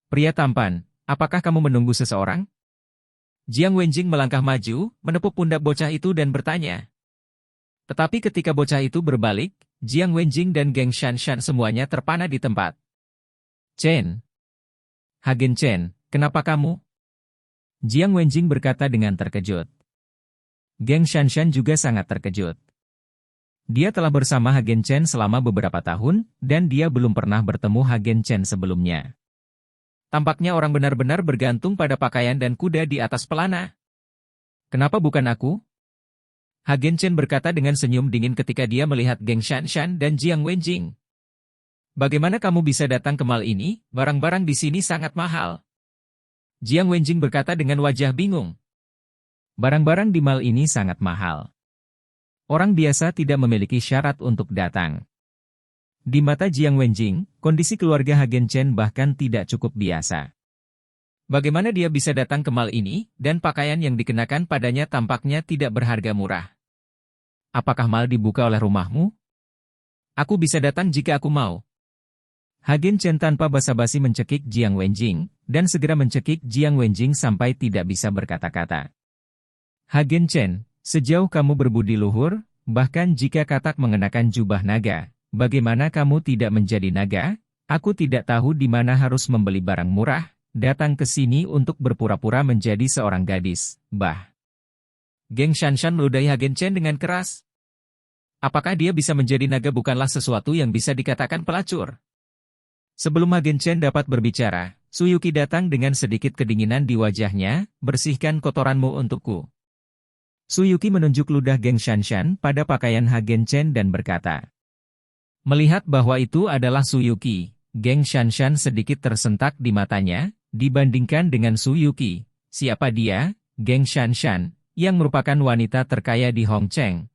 [SPEAKER 1] Pria tampan, apakah kamu menunggu seseorang? Jiang Wenjing melangkah maju, menepuk pundak bocah itu dan bertanya. Tetapi ketika bocah itu berbalik, Jiang Wenjing dan geng Shanshan semuanya terpana di tempat. Chen. Hagen Chen, kenapa kamu? Jiang Wenjing berkata dengan terkejut. Geng Shanshan juga sangat terkejut. Dia telah bersama Hagen Chen selama beberapa tahun, dan dia belum pernah bertemu Hagen Chen sebelumnya. Tampaknya orang benar-benar bergantung pada pakaian dan kuda di atas pelana. Kenapa bukan aku? Hagen Chen berkata dengan senyum dingin ketika dia melihat geng Shanshan dan Jiang Wenjing. Bagaimana kamu bisa datang ke mal ini? Barang-barang di sini sangat mahal. Jiang Wenjing berkata dengan wajah bingung. Barang-barang di mal ini sangat mahal. Orang biasa tidak memiliki syarat untuk datang. Di mata Jiang Wenjing, kondisi keluarga Hagen Chen bahkan tidak cukup biasa. Bagaimana dia bisa datang ke mal ini, dan pakaian yang dikenakan padanya tampaknya tidak berharga murah. Apakah mal dibuka oleh rumahmu? Aku bisa datang jika aku mau. Hagen Chen tanpa basa-basi mencekik Jiang Wenjing, dan segera mencekik Jiang Wenjing sampai tidak bisa berkata-kata. Hagen Chen, sejauh kamu berbudi luhur, bahkan jika katak mengenakan jubah naga, bagaimana kamu tidak menjadi naga? Aku tidak tahu di mana harus membeli barang murah, datang ke sini untuk berpura-pura menjadi seorang gadis, bah. Geng Shanshan meludahi Hagen Chen dengan keras. Apakah dia bisa menjadi naga bukanlah sesuatu yang bisa dikatakan pelacur? Sebelum Hagen Chen dapat berbicara, Suyuki datang dengan sedikit kedinginan di wajahnya, bersihkan kotoranmu untukku. Suyuki menunjuk ludah geng Shanshan pada pakaian Hagen Chen dan berkata. Melihat bahwa itu adalah Suyuki, geng Shanshan sedikit tersentak di matanya, dibandingkan dengan Suyuki. Siapa dia, geng Shanshan, yang merupakan wanita terkaya di Hongcheng?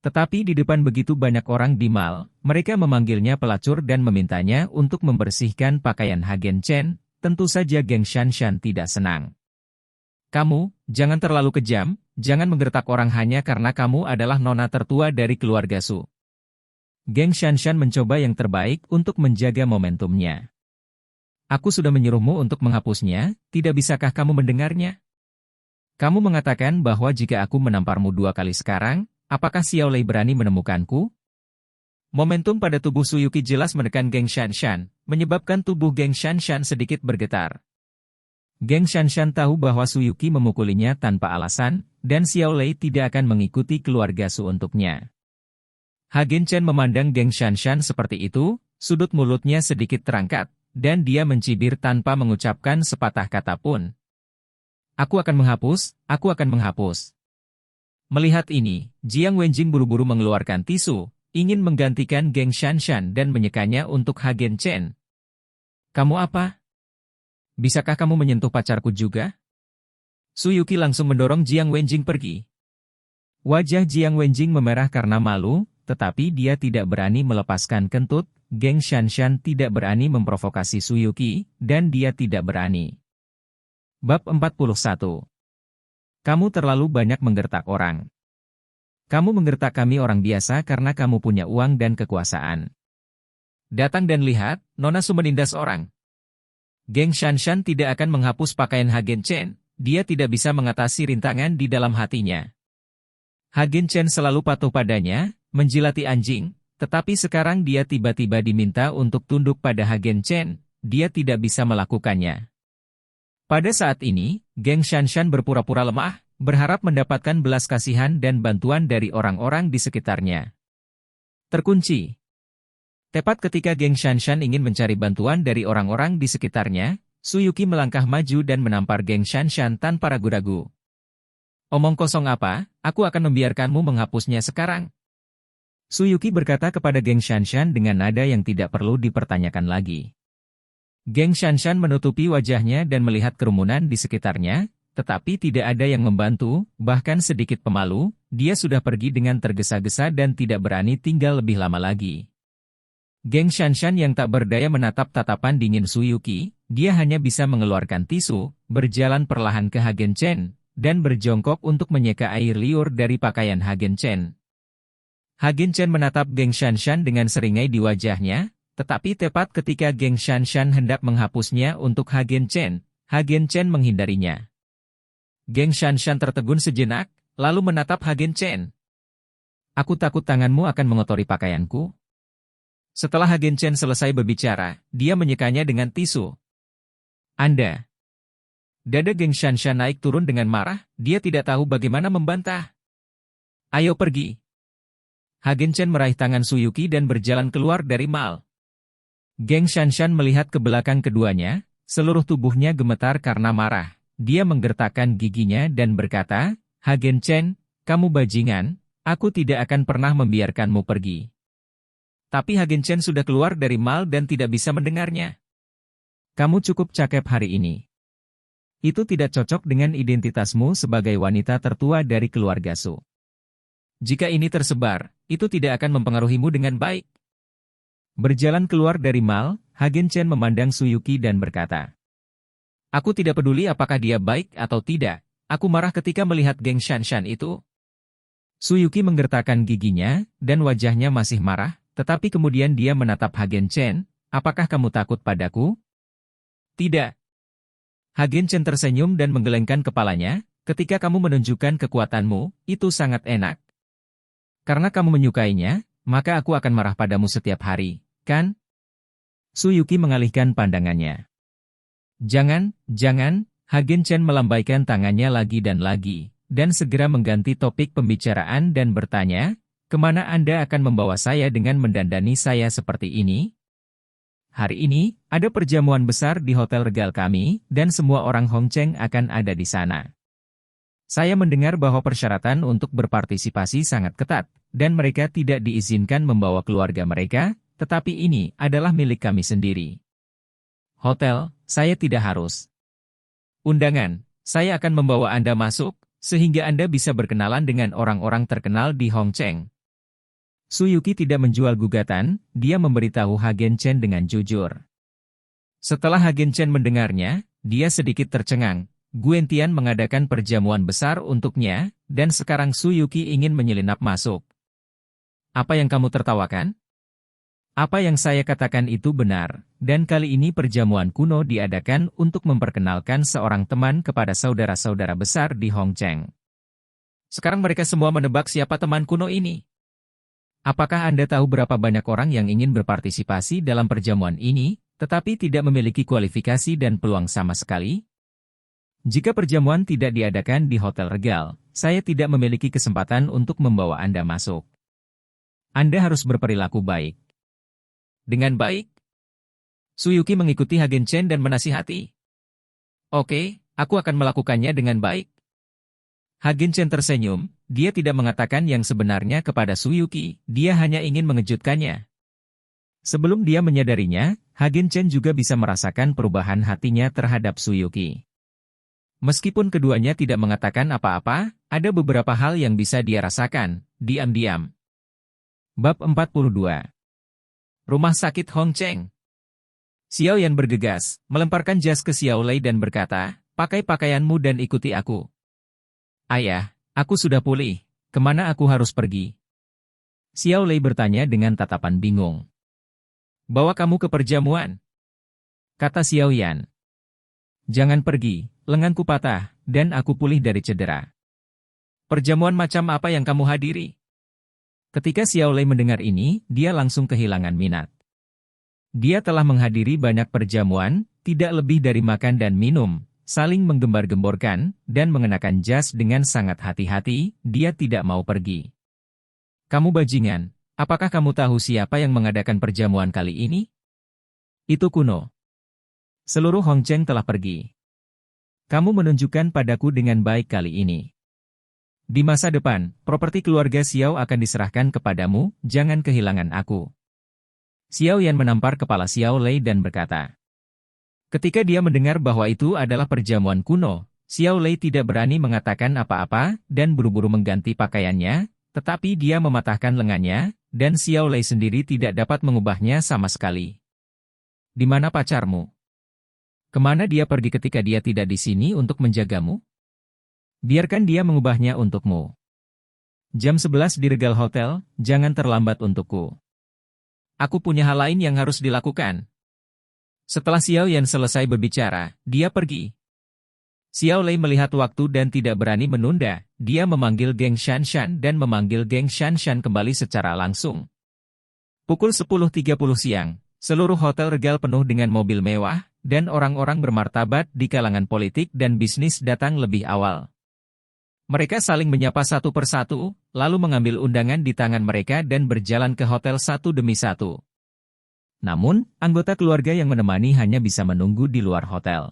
[SPEAKER 1] Tetapi di depan begitu banyak orang di mal, mereka memanggilnya pelacur dan memintanya untuk membersihkan pakaian Hagen Chen, tentu saja geng Shanshan tidak senang. Kamu, jangan terlalu kejam, jangan menggertak orang hanya karena kamu adalah nona tertua dari keluarga Su. Geng Shanshan mencoba yang terbaik untuk menjaga momentumnya. Aku sudah menyuruhmu untuk menghapusnya, tidak bisakah kamu mendengarnya? Kamu mengatakan bahwa jika aku menamparmu 2 kali sekarang, apakah Xiao Lei berani menemukanku? Momentum pada tubuh Suyuki jelas menekan Geng Shanshan, menyebabkan tubuh Geng Shanshan sedikit bergetar. Geng Shanshan tahu bahwa Suyuki memukulinya tanpa alasan, dan Xiao Lei tidak akan mengikuti keluarga Su untuknya. Hagen Chen memandang Geng Shanshan seperti itu, sudut mulutnya sedikit terangkat, dan dia mencibir tanpa mengucapkan sepatah kata pun. Aku akan menghapus, aku akan menghapus. Melihat ini, Jiang Wenjing buru-buru mengeluarkan tisu, ingin menggantikan Geng Shanshan dan menyekanya untuk Hagen Chen. Kamu apa? Bisakah kamu menyentuh pacarku juga? Suyuki langsung mendorong Jiang Wenjing pergi. Wajah Jiang Wenjing memerah karena malu, tetapi dia tidak berani melepaskan kentut. Geng Shanshan tidak berani memprovokasi Suyuki, dan dia tidak berani. Bab 41. Kamu terlalu banyak menggertak orang. Kamu menggertak kami orang biasa karena kamu punya uang dan kekuasaan. Datang dan lihat, Nona Su menindas orang. Geng Shanshan tidak akan menghapus pakaian Hagen Chen, dia tidak bisa mengatasi rintangan di dalam hatinya. Hagen Chen selalu patuh padanya, menjilati anjing, tetapi sekarang dia tiba-tiba diminta untuk tunduk pada Hagen Chen, dia tidak bisa melakukannya. Pada saat ini, Geng Shanshan berpura-pura lemah, berharap mendapatkan belas kasihan dan bantuan dari orang-orang di sekitarnya. Terkunci. Tepat ketika Geng Shanshan ingin mencari bantuan dari orang-orang di sekitarnya, Suyuki melangkah maju dan menampar Geng Shanshan tanpa ragu-ragu. Omong kosong apa, aku akan membiarkanmu menghapusnya sekarang. Suyuki berkata kepada Geng Shanshan dengan nada yang tidak perlu dipertanyakan lagi. Geng Shanshan menutupi wajahnya dan melihat kerumunan di sekitarnya, tetapi tidak ada yang membantu, bahkan sedikit pemalu, dia sudah pergi dengan tergesa-gesa dan tidak berani tinggal lebih lama lagi. Geng Shanshan yang tak berdaya menatap tatapan dingin Suyuki, dia hanya bisa mengeluarkan tisu, berjalan perlahan ke Hagen Chen, dan berjongkok untuk menyeka air liur dari pakaian Hagen Chen. Hagen Chen menatap Geng Shanshan dengan seringai di wajahnya, tetapi tepat ketika Geng Shanshan hendak menghapusnya untuk Hagen Chen menghindarinya. Geng Shanshan tertegun sejenak, lalu menatap Hagen Chen. Aku takut tanganmu akan mengotori pakaianku. Setelah Hagen Chen selesai berbicara, dia menyekanya dengan tisu. Anda. Dada Geng Shanshan naik turun dengan marah, dia tidak tahu bagaimana membantah. Ayo pergi. Hagen Chen meraih tangan Suyuki dan berjalan keluar dari mal. Geng Shanshan melihat ke belakang keduanya, seluruh tubuhnya gemetar karena marah. Dia menggertakkan giginya dan berkata, Hagen Chen, kamu bajingan, aku tidak akan pernah membiarkanmu pergi. Tapi Hagen Chen sudah keluar dari mal dan tidak bisa mendengarnya. Kamu cukup cakep hari ini. Itu tidak cocok dengan identitasmu sebagai wanita tertua dari keluarga Su. Jika ini tersebar, itu tidak akan mempengaruhimu dengan baik. Berjalan keluar dari mal, Hagen Chen memandang Suyuki dan berkata, aku tidak peduli apakah dia baik atau tidak, aku marah ketika melihat Geng Shanshan itu. Suyuki menggertakkan giginya, dan wajahnya masih marah, tetapi kemudian dia menatap Hagen Chen, apakah kamu takut padaku? Tidak. Hagen Chen tersenyum dan menggelengkan kepalanya, ketika kamu menunjukkan kekuatanmu, itu sangat enak. Karena kamu menyukainya, maka aku akan marah padamu setiap hari, kan? Suyuki mengalihkan pandangannya. Jangan, Hagen Chen melambaikan tangannya lagi, dan segera mengganti topik pembicaraan dan bertanya, kemana Anda akan membawa saya dengan mendandani saya seperti ini? Hari ini, ada perjamuan besar di hotel regal kami, dan semua orang Hongcheng akan ada di sana. Saya mendengar bahwa persyaratan untuk berpartisipasi sangat ketat, dan mereka tidak diizinkan membawa keluarga mereka, tetapi ini adalah milik kami sendiri. Hotel, saya tidak harus. Undangan, saya akan membawa Anda masuk, sehingga Anda bisa berkenalan dengan orang-orang terkenal di Hongcheng. Suyuki tidak menjual gugatan, dia memberitahu Hagen Chen dengan jujur. Setelah Hagen Chen mendengarnya, dia sedikit tercengang. Guentian mengadakan perjamuan besar untuknya, dan sekarang Suyuki ingin menyelinap masuk. Apa yang kamu tertawakan? Apa yang saya katakan itu benar, dan kali ini perjamuan kuno diadakan untuk memperkenalkan seorang teman kepada saudara-saudara besar di Hongcheng. Sekarang mereka semua menebak siapa teman kuno ini. Apakah Anda tahu berapa banyak orang yang ingin berpartisipasi dalam perjamuan ini, tetapi tidak memiliki kualifikasi dan peluang sama sekali? Jika perjamuan tidak diadakan di Hotel Regal, saya tidak memiliki kesempatan untuk membawa Anda masuk. Anda harus berperilaku baik. Dengan baik? Suyuki mengikuti Hagen Chen dan menasihati. Oke, aku akan melakukannya dengan baik. Hagen Chen tersenyum, dia tidak mengatakan yang sebenarnya kepada Suyuki, dia hanya ingin mengejutkannya. Sebelum dia menyadarinya, Hagen Chen juga bisa merasakan perubahan hatinya terhadap Suyuki. Meskipun keduanya tidak mengatakan apa-apa, ada beberapa hal yang bisa dia rasakan, diam-diam. Bab 42. Rumah sakit Hongcheng. Xiao Yan bergegas, melemparkan jas ke Xiao Lei dan berkata, pakai pakaianmu dan ikuti aku. Ayah, aku sudah pulih, kemana aku harus pergi? Xiao Lei bertanya dengan tatapan bingung. Bawa kamu ke perjamuan, kata Xiao Yan. Jangan pergi, lenganku patah, dan aku pulih dari cedera. Perjamuan macam apa yang kamu hadiri? Ketika Xiao Lei mendengar ini, dia langsung kehilangan minat. Dia telah menghadiri banyak perjamuan, tidak lebih dari makan dan minum, saling menggembar-gemborkan, dan mengenakan jas dengan sangat hati-hati, dia tidak mau pergi. Kamu bajingan, apakah kamu tahu siapa yang mengadakan perjamuan kali ini? Itu kuno. Seluruh Hongcheng telah pergi. Kamu menunjukkan padaku dengan baik kali ini. Di masa depan, properti keluarga Xiao akan diserahkan kepadamu, jangan kehilangan aku. Xiao Yan menampar kepala Xiao Lei dan berkata. Ketika dia mendengar bahwa itu adalah perjamuan kuno, Xiao Lei tidak berani mengatakan apa-apa dan buru-buru mengganti pakaiannya, tetapi dia mematahkan lengannya, dan Xiao Lei sendiri tidak dapat mengubahnya sama sekali. Di mana pacarmu? Kemana dia pergi ketika dia tidak di sini untuk menjagamu? Biarkan dia mengubahnya untukmu. Jam 11 di Regal Hotel, jangan terlambat untukku. Aku punya hal lain yang harus dilakukan. Setelah Xiao Yan selesai berbicara, dia pergi. Xiao Lei melihat waktu dan tidak berani menunda, dia memanggil Geng Shanshan dan memanggil Geng Shanshan kembali secara langsung. Pukul 10.30 siang, seluruh Hotel Regal penuh dengan mobil mewah, dan orang-orang bermartabat di kalangan politik dan bisnis datang lebih awal. Mereka saling menyapa satu persatu, lalu mengambil undangan di tangan mereka dan berjalan ke hotel satu demi satu. Namun, anggota keluarga yang menemani hanya bisa menunggu di luar hotel.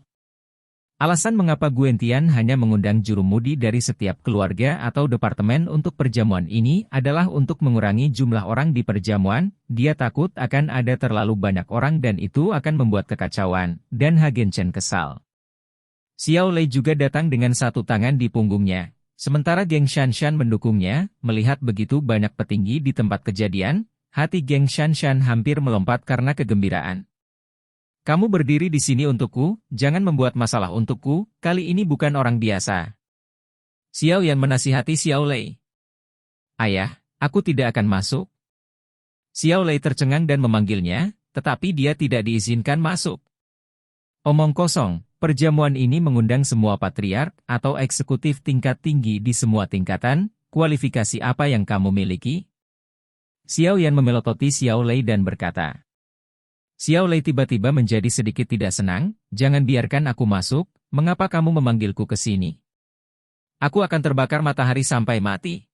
[SPEAKER 1] Alasan mengapa Guentian hanya mengundang jurumudi dari setiap keluarga atau departemen untuk perjamuan ini adalah untuk mengurangi jumlah orang di perjamuan, dia takut akan ada terlalu banyak orang dan itu akan membuat kekacauan, dan Hagen Chen kesal. Xiao Lei juga datang dengan satu tangan di punggungnya. Sementara Geng Shanshan mendukungnya, melihat begitu banyak petinggi di tempat kejadian, hati Geng Shanshan hampir melompat karena kegembiraan. Kamu berdiri di sini untukku, jangan membuat masalah untukku, kali ini bukan orang biasa. Xiao Yan menasihati Xiao Lei. Ayah, aku tidak akan masuk. Xiao Lei tercengang dan memanggilnya, tetapi dia tidak diizinkan masuk. Omong kosong. Perjamuan ini mengundang semua patriark atau eksekutif tingkat tinggi di semua tingkatan, kualifikasi apa yang kamu miliki? Xiao Yan memelototi Xiao Lei dan berkata. Xiao Lei tiba-tiba menjadi sedikit tidak senang, jangan biarkan aku masuk, mengapa kamu memanggilku ke sini? Aku akan terbakar matahari sampai mati.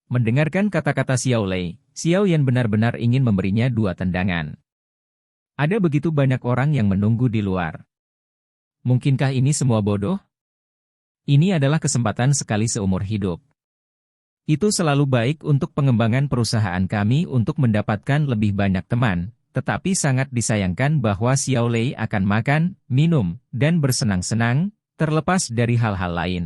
[SPEAKER 1] Mendengarkan kata-kata Xiao Lei, Xiao Yan benar-benar ingin memberinya dua tendangan. Ada begitu banyak orang yang menunggu di luar. Mungkinkah ini semua bodoh? Ini adalah kesempatan sekali seumur hidup. Itu selalu baik untuk pengembangan perusahaan kami untuk mendapatkan lebih banyak teman, tetapi sangat disayangkan bahwa Xiao Lei akan makan, minum, dan bersenang-senang, terlepas dari hal-hal lain.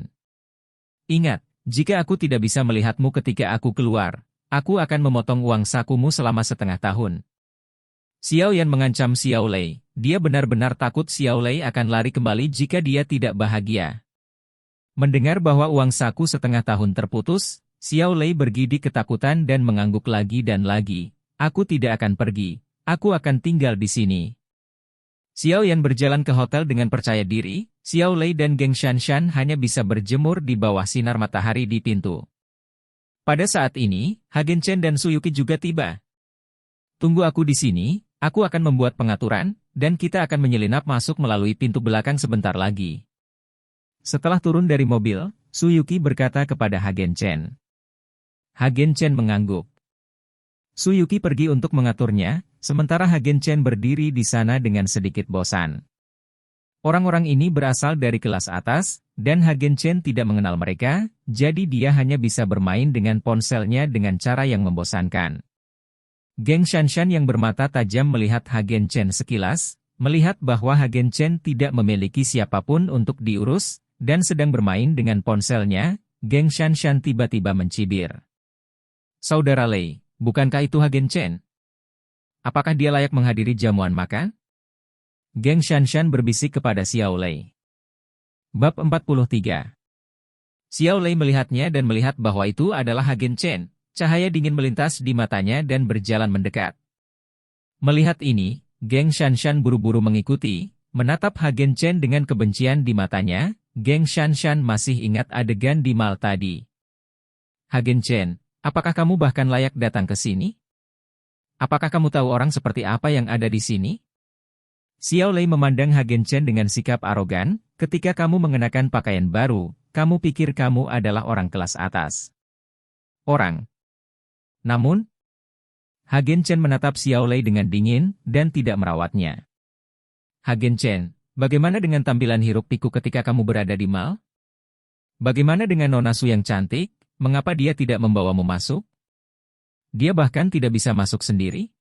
[SPEAKER 1] Ingat, jika aku tidak bisa melihatmu ketika aku keluar, aku akan memotong uang sakumu selama setengah tahun. Xiao Yan mengancam Xiao Lei, dia benar-benar takut Xiao Lei akan lari kembali jika dia tidak bahagia. Mendengar bahwa uang saku setengah tahun terputus, Xiao Lei bergidik ketakutan dan mengangguk lagi dan lagi. aku tidak akan pergi. Aku akan tinggal di sini. Xiao Yan berjalan ke hotel dengan percaya diri. Xiao Lei dan geng Shanshan hanya bisa berjemur di bawah sinar matahari di pintu. Pada saat ini, Hagen Chen dan Su Yuki juga tiba. Tunggu aku di sini, aku akan membuat pengaturan, dan kita akan menyelinap masuk melalui pintu belakang sebentar lagi. Setelah turun dari mobil, Su Yuki berkata kepada Hagen Chen. Hagen Chen mengangguk. Su Yuki pergi untuk mengaturnya, sementara Hagen Chen berdiri di sana dengan sedikit bosan. Orang-orang ini berasal dari kelas atas, dan Hagen Chen tidak mengenal mereka, jadi dia hanya bisa bermain dengan ponselnya dengan cara yang membosankan. Geng Shanshan yang bermata tajam melihat Hagen Chen sekilas, melihat bahwa Hagen Chen tidak memiliki siapapun untuk diurus, dan sedang bermain dengan ponselnya, geng Shanshan tiba-tiba mencibir. Saudara Lei, bukankah itu Hagen Chen? Apakah dia layak menghadiri jamuan makan? Geng Shanshan berbisik kepada Xiao Lei. Bab 43. Xiao Lei melihatnya dan melihat bahwa itu adalah Hagen Chen. Cahaya dingin melintas di matanya dan berjalan mendekat. Melihat ini, geng Shanshan buru-buru mengikuti, menatap Hagen Chen dengan kebencian di matanya. Geng Shanshan masih ingat adegan di mal tadi. Hagen Chen, apakah kamu bahkan layak datang ke sini? Apakah kamu tahu orang seperti apa yang ada di sini? Xiao Lei memandang Hagen Chen dengan sikap arogan. Ketika kamu mengenakan pakaian baru, kamu pikir kamu adalah orang kelas atas. Orang. Namun, Hagen Chen menatap Xiao Lei dengan dingin dan tidak merawatnya. Hagen Chen, bagaimana dengan tampilan hiruk-pikuk ketika kamu berada di mal? Bagaimana dengan Nona Su yang cantik? Mengapa dia tidak membawamu masuk? Dia bahkan tidak bisa masuk sendiri?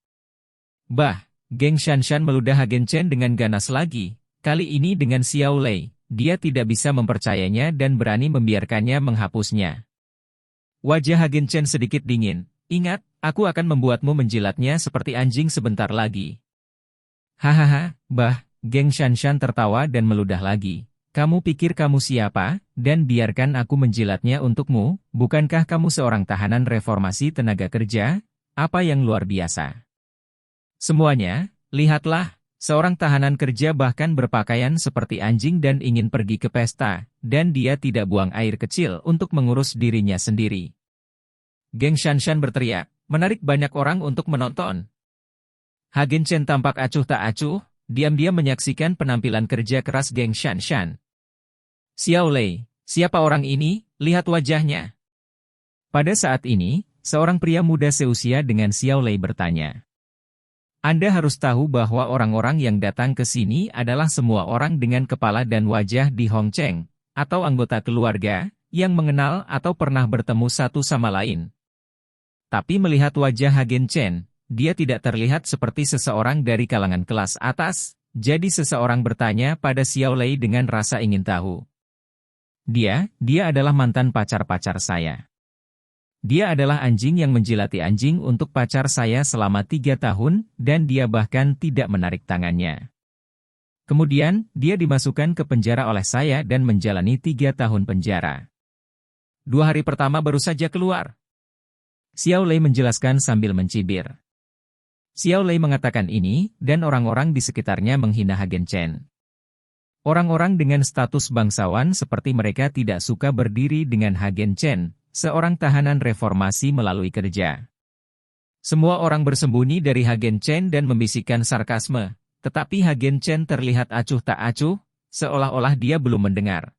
[SPEAKER 1] Bah, geng Shanshan meludah Hagen Chen dengan ganas lagi. Kali ini dengan Xiao Lei, dia tidak bisa mempercayainya dan berani membiarkannya menghapusnya. Wajah Hagen Chen sedikit dingin. Ingat, aku akan membuatmu menjilatnya seperti anjing sebentar lagi. Hahaha, bah, geng Shanshan tertawa dan meludah lagi. Kamu pikir kamu siapa, dan biarkan aku menjilatnya untukmu, bukankah kamu seorang tahanan reformasi tenaga kerja? Apa yang luar biasa? Semuanya, lihatlah. Seorang tahanan kerja bahkan berpakaian seperti anjing dan ingin pergi ke pesta, dan dia tidak buang air kecil untuk mengurus dirinya sendiri. Geng Shanshan berteriak, menarik banyak orang untuk menonton. Hagen Chen tampak acuh tak acuh, diam-diam menyaksikan penampilan kerja keras geng Shanshan. Xiao Lei, siapa orang ini? Lihat wajahnya. Pada saat ini, seorang pria muda seusia dengan Xiao Lei bertanya. Anda harus tahu bahwa orang-orang yang datang ke sini adalah semua orang dengan kepala dan wajah di Hongcheng, atau anggota keluarga, yang mengenal atau pernah bertemu satu sama lain. Tapi melihat wajah Hagen Chen, dia tidak terlihat seperti seseorang dari kalangan kelas atas, jadi seseorang bertanya pada Xiao Lei dengan rasa ingin tahu. Dia adalah mantan pacar-pacar saya. Dia adalah anjing yang menjilati anjing untuk pacar saya selama 3 tahun, dan dia bahkan tidak menarik tangannya. Kemudian, dia dimasukkan ke penjara oleh saya dan menjalani 3 tahun penjara. 2 hari pertama baru saja keluar. Xiao Lei menjelaskan sambil mencibir. Xiao Lei mengatakan ini, dan orang-orang di sekitarnya menghina Hagen Chen. Orang-orang dengan status bangsawan seperti mereka tidak suka berdiri dengan Hagen Chen, seorang tahanan reformasi melalui kerja. Semua orang bersembunyi dari Hagen Chen dan membisikkan sarkasme, tetapi Hagen Chen terlihat acuh tak acuh, seolah-olah dia belum mendengar.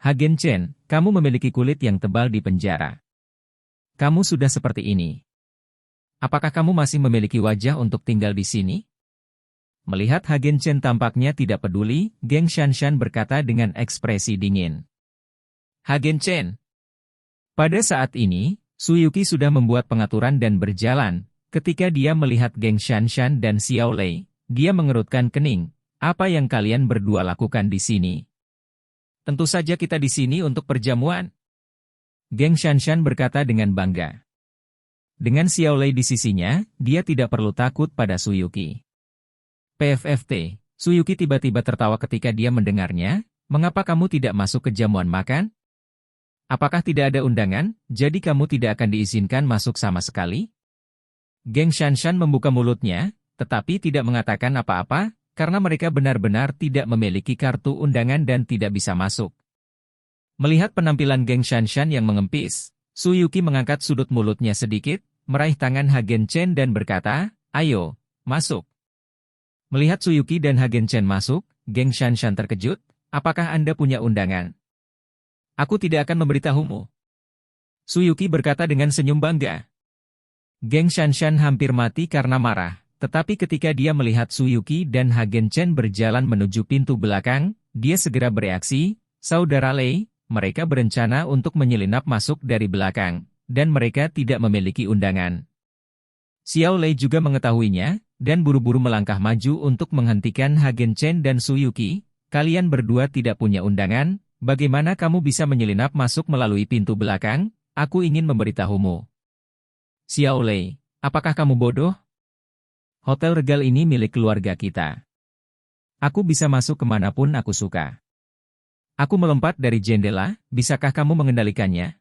[SPEAKER 1] Hagen Chen, kamu memiliki kulit yang tebal di penjara. Kamu sudah seperti ini. Apakah kamu masih memiliki wajah untuk tinggal di sini? Melihat Hagen Chen tampaknya tidak peduli, geng Shanshan berkata dengan ekspresi dingin. Hagen Chen. Pada saat ini, Su Yuki sudah membuat pengaturan dan berjalan. Ketika dia melihat geng Shanshan dan Xiao Lei, dia mengerutkan kening. Apa yang kalian berdua lakukan di sini? Tentu saja kita di sini untuk perjamuan. Geng Shanshan berkata dengan bangga. Dengan Xiao Lei di sisinya, dia tidak perlu takut pada Su Yuki. PFFT, Su Yuki tiba-tiba tertawa ketika dia mendengarnya. Mengapa kamu tidak masuk ke jamuan makan? Apakah tidak ada undangan, jadi kamu tidak akan diizinkan masuk sama sekali? Geng Shanshan membuka mulutnya, tetapi tidak mengatakan apa-apa, karena mereka benar-benar tidak memiliki kartu undangan dan tidak bisa masuk. Melihat penampilan geng Shanshan yang mengempis, Su Yuki mengangkat sudut mulutnya sedikit, meraih tangan Hagen Chen dan berkata, "Ayo, masuk." Melihat Su Yuki dan Hagen Chen masuk, geng Shanshan terkejut, "Apakah Anda punya undangan?" "Aku tidak akan memberitahumu." Su Yuki berkata dengan senyum bangga. Geng Shanshan hampir mati karena marah. Tetapi ketika dia melihat Su Yuki dan Hagen Chen berjalan menuju pintu belakang, dia segera bereaksi, "Saudara Lei, mereka berencana untuk menyelinap masuk dari belakang, dan mereka tidak memiliki undangan." Xiao Lei juga mengetahuinya, dan buru-buru melangkah maju untuk menghentikan Hagen Chen dan Su Yuki. "Kalian berdua tidak punya undangan, bagaimana kamu bisa menyelinap masuk melalui pintu belakang? Aku ingin memberitahumu." "Xiao Lei, apakah kamu bodoh? Hotel regal ini milik keluarga kita. Aku bisa masuk kemanapun aku suka. Aku melompat dari jendela, bisakah kamu mengendalikannya?"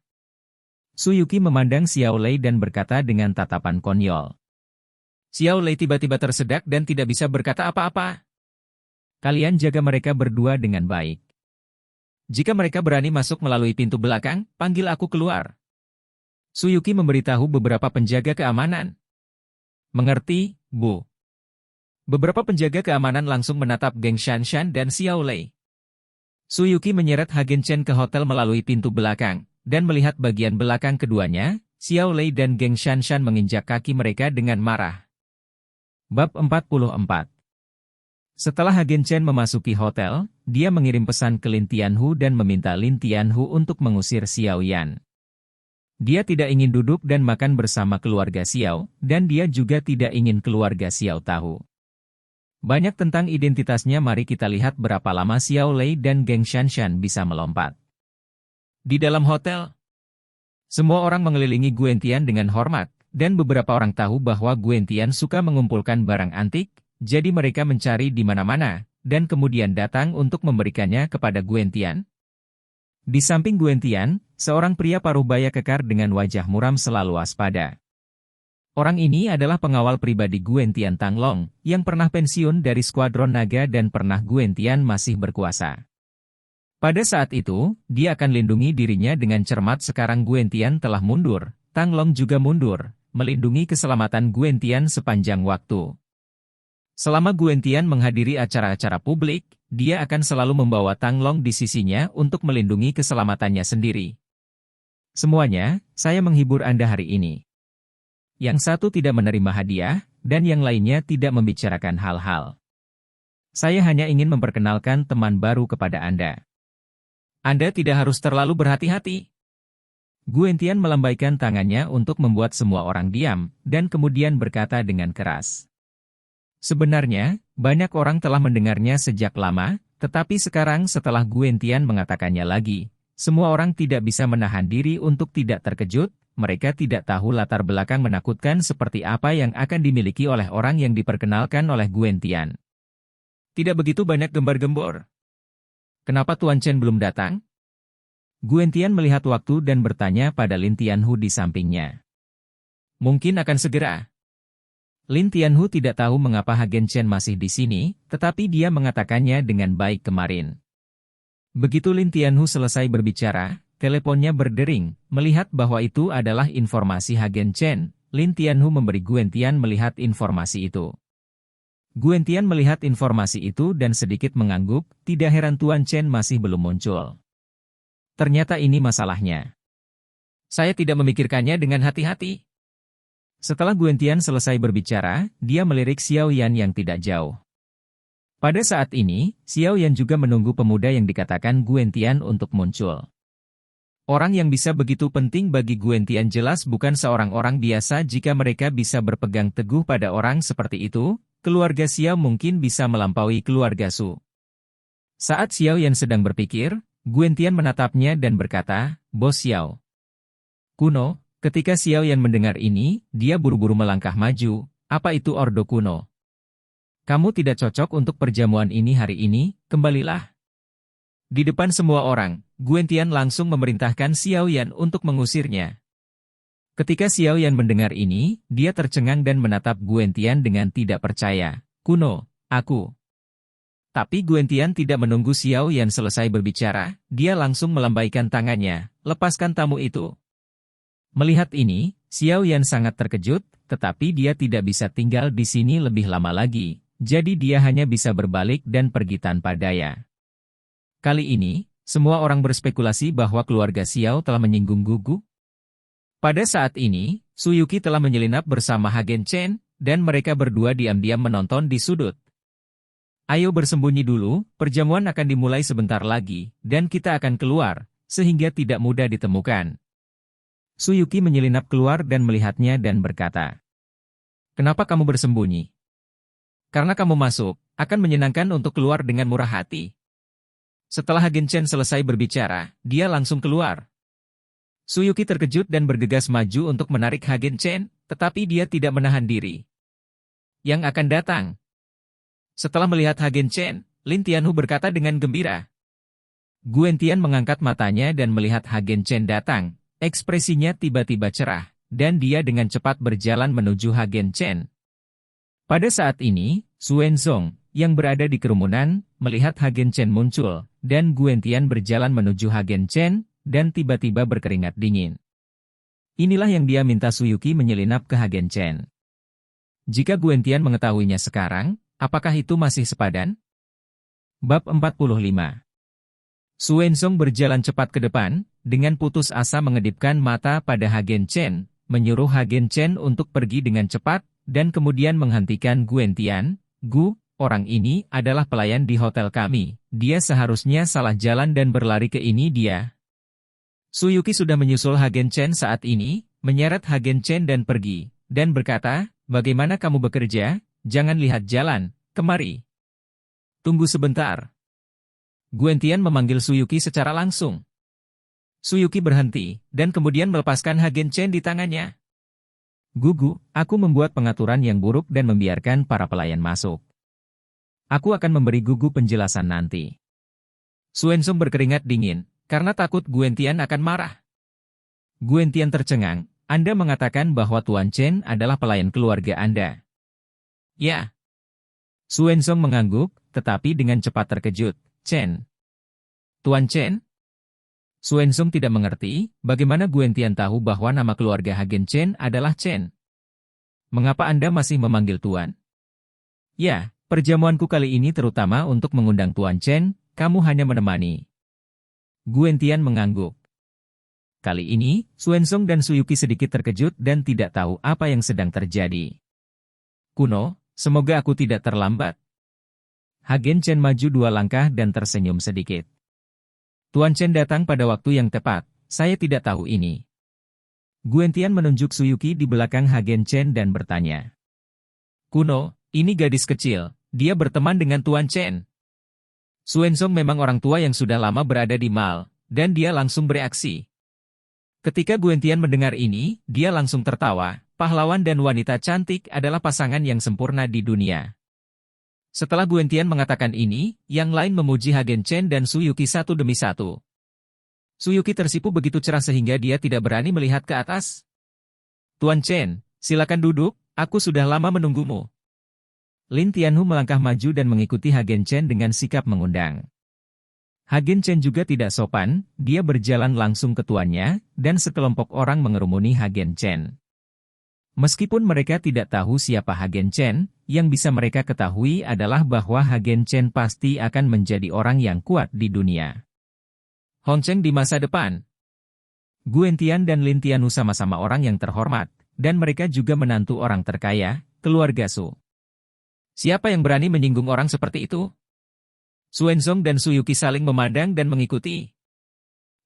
[SPEAKER 1] Su Yuki memandang Xiao Lei dan berkata dengan tatapan konyol. Xiao Lei tiba-tiba tersedak dan tidak bisa berkata apa-apa. "Kalian jaga mereka berdua dengan baik. Jika mereka berani masuk melalui pintu belakang, panggil aku keluar." Su Yuki memberitahu beberapa penjaga keamanan. "Mengerti, Bu." Beberapa penjaga keamanan langsung menatap geng Shanshan dan Xiao Lei. Su Yuki menyeret Hagen Chen ke hotel melalui pintu belakang, dan melihat bagian belakang keduanya, Xiao Lei dan geng Shanshan menginjak kaki mereka dengan marah. Bab 44. Setelah Hagen Chen memasuki hotel, dia mengirim pesan ke Lin Tianhu dan meminta Lin Tianhu untuk mengusir Xiao Yan. Dia tidak ingin duduk dan makan bersama keluarga Xiao, dan dia juga tidak ingin keluarga Xiao tahu banyak tentang identitasnya. Mari kita lihat berapa lama Xiao Lei dan geng Shanshan bisa melompat. Di dalam hotel, semua orang mengelilingi Guen Tian dengan hormat, dan beberapa orang tahu bahwa Guen Tian suka mengumpulkan barang antik, jadi mereka mencari di mana-mana, dan kemudian datang untuk memberikannya kepada Guen Tian. Di samping Guen Tian, seorang pria paruh baya kekar dengan wajah muram selalu waspada. Orang ini adalah pengawal pribadi Guen Tian Tang Long, yang pernah pensiun dari skuadron naga dan pernah Guen Tian masih berkuasa. Pada saat itu, dia akan lindungi dirinya dengan cermat. Sekarang Guen Tian telah mundur, Tang Long juga mundur, melindungi keselamatan Guen Tian sepanjang waktu. Selama Guen Tian menghadiri acara-acara publik, dia akan selalu membawa Tang Long di sisinya untuk melindungi keselamatannya sendiri. "Semuanya, saya menghibur Anda hari ini. Yang satu tidak menerima hadiah, dan yang lainnya tidak membicarakan hal-hal. Saya hanya ingin memperkenalkan teman baru kepada Anda. Anda tidak harus terlalu berhati-hati." Guen Tian melambaikan tangannya untuk membuat semua orang diam, dan kemudian berkata dengan keras. Sebenarnya, banyak orang telah mendengarnya sejak lama, tetapi sekarang setelah Guen Tian mengatakannya lagi, semua orang tidak bisa menahan diri untuk tidak terkejut. Mereka tidak tahu latar belakang menakutkan seperti apa yang akan dimiliki oleh orang yang diperkenalkan oleh Guen Tian. Tidak begitu banyak gembar-gembor. "Kenapa Tuan Chen belum datang?" Guen Tian melihat waktu dan bertanya pada Lin Tianhu di sampingnya. "Mungkin akan segera." Lin Tianhu tidak tahu mengapa Hagen Chen masih di sini, tetapi dia mengatakannya dengan baik kemarin. Begitu Lin Tianhu selesai berbicara, teleponnya berdering. Melihat bahwa itu adalah informasi Hagen Chen, Lin Tianhu memberi Guen Tian melihat informasi itu. Guen Tian melihat informasi itu dan sedikit mengangguk, tidak heran Tuan Chen masih belum muncul. Ternyata ini masalahnya. Saya tidak memikirkannya dengan hati-hati. Setelah Guen Tian selesai berbicara, dia melirik Xiao Yan yang tidak jauh. Pada saat ini, Xiao Yan juga menunggu pemuda yang dikatakan Guen Tian untuk muncul. Orang yang bisa begitu penting bagi Guen Tian jelas bukan seorang orang biasa. Jika mereka bisa berpegang teguh pada orang seperti itu, keluarga Xiao mungkin bisa melampaui keluarga Su. Saat Xiao Yan sedang berpikir, Guen Tian menatapnya dan berkata, "Bos Xiao Kuno." Ketika Xiao Yan mendengar ini, dia buru-buru melangkah maju. "Apa itu Ordo Kuno? Kamu tidak cocok untuk perjamuan ini hari ini, kembalilah." Di depan semua orang, Guen Tian langsung memerintahkan Xiao Yan untuk mengusirnya. Ketika Xiao Yan mendengar ini, dia tercengang dan menatap Guentian dengan tidak percaya. Kuno, aku. Tapi Guentian tidak menunggu Xiao Yan selesai berbicara, dia langsung melambaikan tangannya, lepaskan tamu itu. Melihat ini, Xiao Yan sangat terkejut, tetapi dia tidak bisa tinggal di sini lebih lama lagi, jadi dia hanya bisa berbalik dan pergi tanpa daya. Kali ini, semua orang berspekulasi bahwa keluarga Xiao telah menyinggung Gugu. Pada saat ini, Suyuki telah menyelinap bersama Hagen Chen, dan mereka berdua diam-diam menonton di sudut. Ayo bersembunyi dulu, perjamuan akan dimulai sebentar lagi, dan kita akan keluar, sehingga tidak mudah ditemukan. Suyuki menyelinap keluar dan melihatnya dan berkata, "Kenapa kamu bersembunyi? Karena kamu masuk, akan menyenangkan untuk keluar dengan murah hati." Setelah Hagen Chen selesai berbicara, dia langsung keluar. Suyuki terkejut dan bergegas maju untuk menarik Hagen Chen, tetapi dia tidak menahan diri. Yang akan datang. Setelah melihat Hagen Chen, Lin Tianhu berkata dengan gembira. Guentian mengangkat matanya dan melihat Hagen Chen datang, ekspresinya tiba-tiba cerah, dan dia dengan cepat berjalan menuju Hagen Chen. Pada saat ini, Xuanzong, yang berada di kerumunan, melihat Hagen Chen muncul, dan Guentian berjalan menuju Hagen Chen, dan tiba-tiba berkeringat dingin. Inilah yang dia minta Suyuki menyelinap ke Hagen Chen. Jika Guentian mengetahuinya sekarang, apakah itu masih sepadan? Bab 45. Xuanzong berjalan cepat ke depan, dengan putus asa mengedipkan mata pada Hagen Chen, menyuruh Hagen Chen untuk pergi dengan cepat, dan kemudian menghentikan Guentian. "Gu, orang ini adalah pelayan di hotel kami, dia seharusnya salah jalan dan berlari ke ini dia." Suyuki sudah menyusul Hagen Chen saat ini, menyeret Hagen Chen dan pergi, dan berkata, "Bagaimana kamu bekerja? Jangan lihat jalan, kemari. Tunggu sebentar." Guentian memanggil Suyuki secara langsung. Suyuki berhenti, dan kemudian melepaskan Hagen Chen di tangannya. "Gugu, aku membuat pengaturan yang buruk dan membiarkan para pelayan masuk. Aku akan memberi Gugu penjelasan nanti." Xuanzong berkeringat dingin, karena takut Guentian akan marah. Guentian tercengang, "Anda mengatakan bahwa Tuan Chen adalah pelayan keluarga Anda?" "Ya." Xuanzong mengangguk, tetapi dengan cepat terkejut. "Chen? Tuan Chen?" Xuanzong tidak mengerti, bagaimana Guentian tahu bahwa nama keluarga Hagen Chen adalah Chen. "Mengapa Anda masih memanggil Tuan?" "Ya, perjamuanku kali ini terutama untuk mengundang Tuan Chen, kamu hanya menemani." Guentian mengangguk. Kali ini, Xuanzong dan Suyuki sedikit terkejut dan tidak tahu apa yang sedang terjadi. "Kuno, semoga aku tidak terlambat." Hagen Chen maju 2 langkah dan tersenyum sedikit. "Tuan Chen datang pada waktu yang tepat, saya tidak tahu ini." Guentian menunjuk Suyuki di belakang Hagen Chen dan bertanya. "Kuno, ini gadis kecil, dia berteman dengan Tuan Chen." Xuanzong memang orang tua yang sudah lama berada di Mal, dan dia langsung bereaksi. Ketika Guentian mendengar ini, dia langsung tertawa. Pahlawan dan wanita cantik adalah pasangan yang sempurna di dunia. Setelah Guentian mengatakan ini, yang lain memuji Hagen Chen dan Suyuki satu demi satu. Suyuki tersipu begitu cerah sehingga dia tidak berani melihat ke atas. "Tuan Chen, silakan duduk, aku sudah lama menunggumu." Lin Tianhu melangkah maju dan mengikuti Hagen Chen dengan sikap mengundang. Hagen Chen juga tidak sopan, dia berjalan langsung ke tuannya, dan sekelompok orang mengerumuni Hagen Chen. Meskipun mereka tidak tahu siapa Hagen Chen, yang bisa mereka ketahui adalah bahwa Hagen Chen pasti akan menjadi orang yang kuat di dunia. Hong Cheng di masa depan. Guentian dan Lin Tianhu sama-sama orang yang terhormat, dan mereka juga menantu orang terkaya, keluarga Su. Siapa yang berani menyinggung orang seperti itu? Xuanzong dan Suyuki saling memandang dan mengikuti.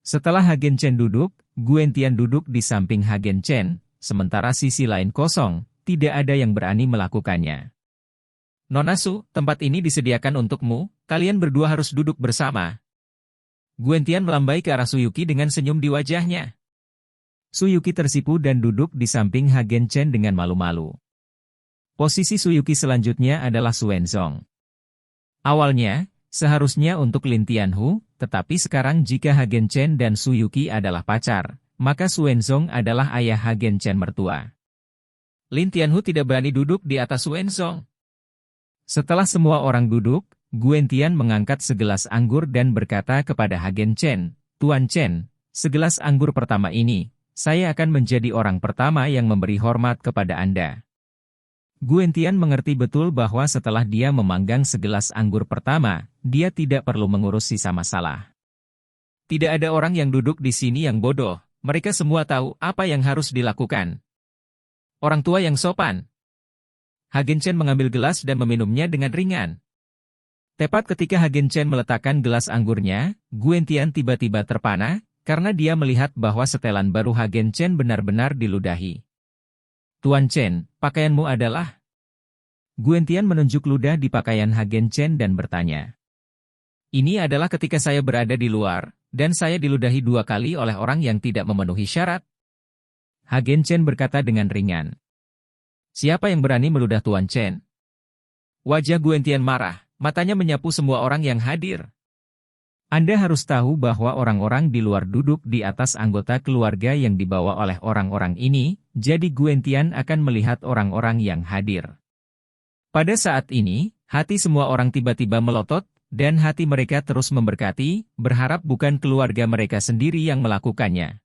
[SPEAKER 1] Setelah Hagen Chen duduk, Guentian duduk di samping Hagen Chen, sementara sisi lain kosong, tidak ada yang berani melakukannya. "Nona Su, tempat ini disediakan untukmu, kalian berdua harus duduk bersama." Guentian melambai ke arah Suyuki dengan senyum di wajahnya. Suyuki tersipu dan duduk di samping Hagen Chen dengan malu-malu. Posisi Suyuki selanjutnya adalah Xuanzong. Awalnya, seharusnya untuk Lin Tianhu, tetapi sekarang jika Hagen Chen dan Suyuki adalah pacar, maka Xuanzong adalah ayah Hagen Chen mertua. Lin Tianhu tidak berani duduk di atas Xuanzong. Setelah semua orang duduk, Guen Tian mengangkat segelas anggur dan berkata kepada Hagen Chen, "Tuan Chen, segelas anggur pertama ini, saya akan menjadi orang pertama yang memberi hormat kepada Anda." Guen Tian mengerti betul bahwa setelah dia memanggang segelas anggur pertama, dia tidak perlu mengurus sisa masalah. Tidak ada orang yang duduk di sini yang bodoh, mereka semua tahu apa yang harus dilakukan. Orang tua yang sopan. Hagen Chen mengambil gelas dan meminumnya dengan ringan. Tepat ketika Hagen Chen meletakkan gelas anggurnya, Guen Tian tiba-tiba terpana, karena dia melihat bahwa setelan baru Hagen Chen benar-benar diludahi. "Tuan Chen, pakaianmu adalah..." Guen Tian menunjuk ludah di pakaian Hagen Chen dan bertanya. "Ini adalah ketika saya berada di luar, dan saya diludahi 2 kali oleh orang yang tidak memenuhi syarat." Hagen Chen berkata dengan ringan. "Siapa yang berani meludah Tuan Chen?" Wajah Guen Tian marah. Matanya menyapu semua orang yang hadir. Anda harus tahu bahwa orang-orang di luar duduk di atas anggota keluarga yang dibawa oleh orang-orang ini, jadi Guen Tian akan melihat orang-orang yang hadir. Pada saat ini, hati semua orang tiba-tiba melotot, dan hati mereka terus memberkati, berharap bukan keluarga mereka sendiri yang melakukannya.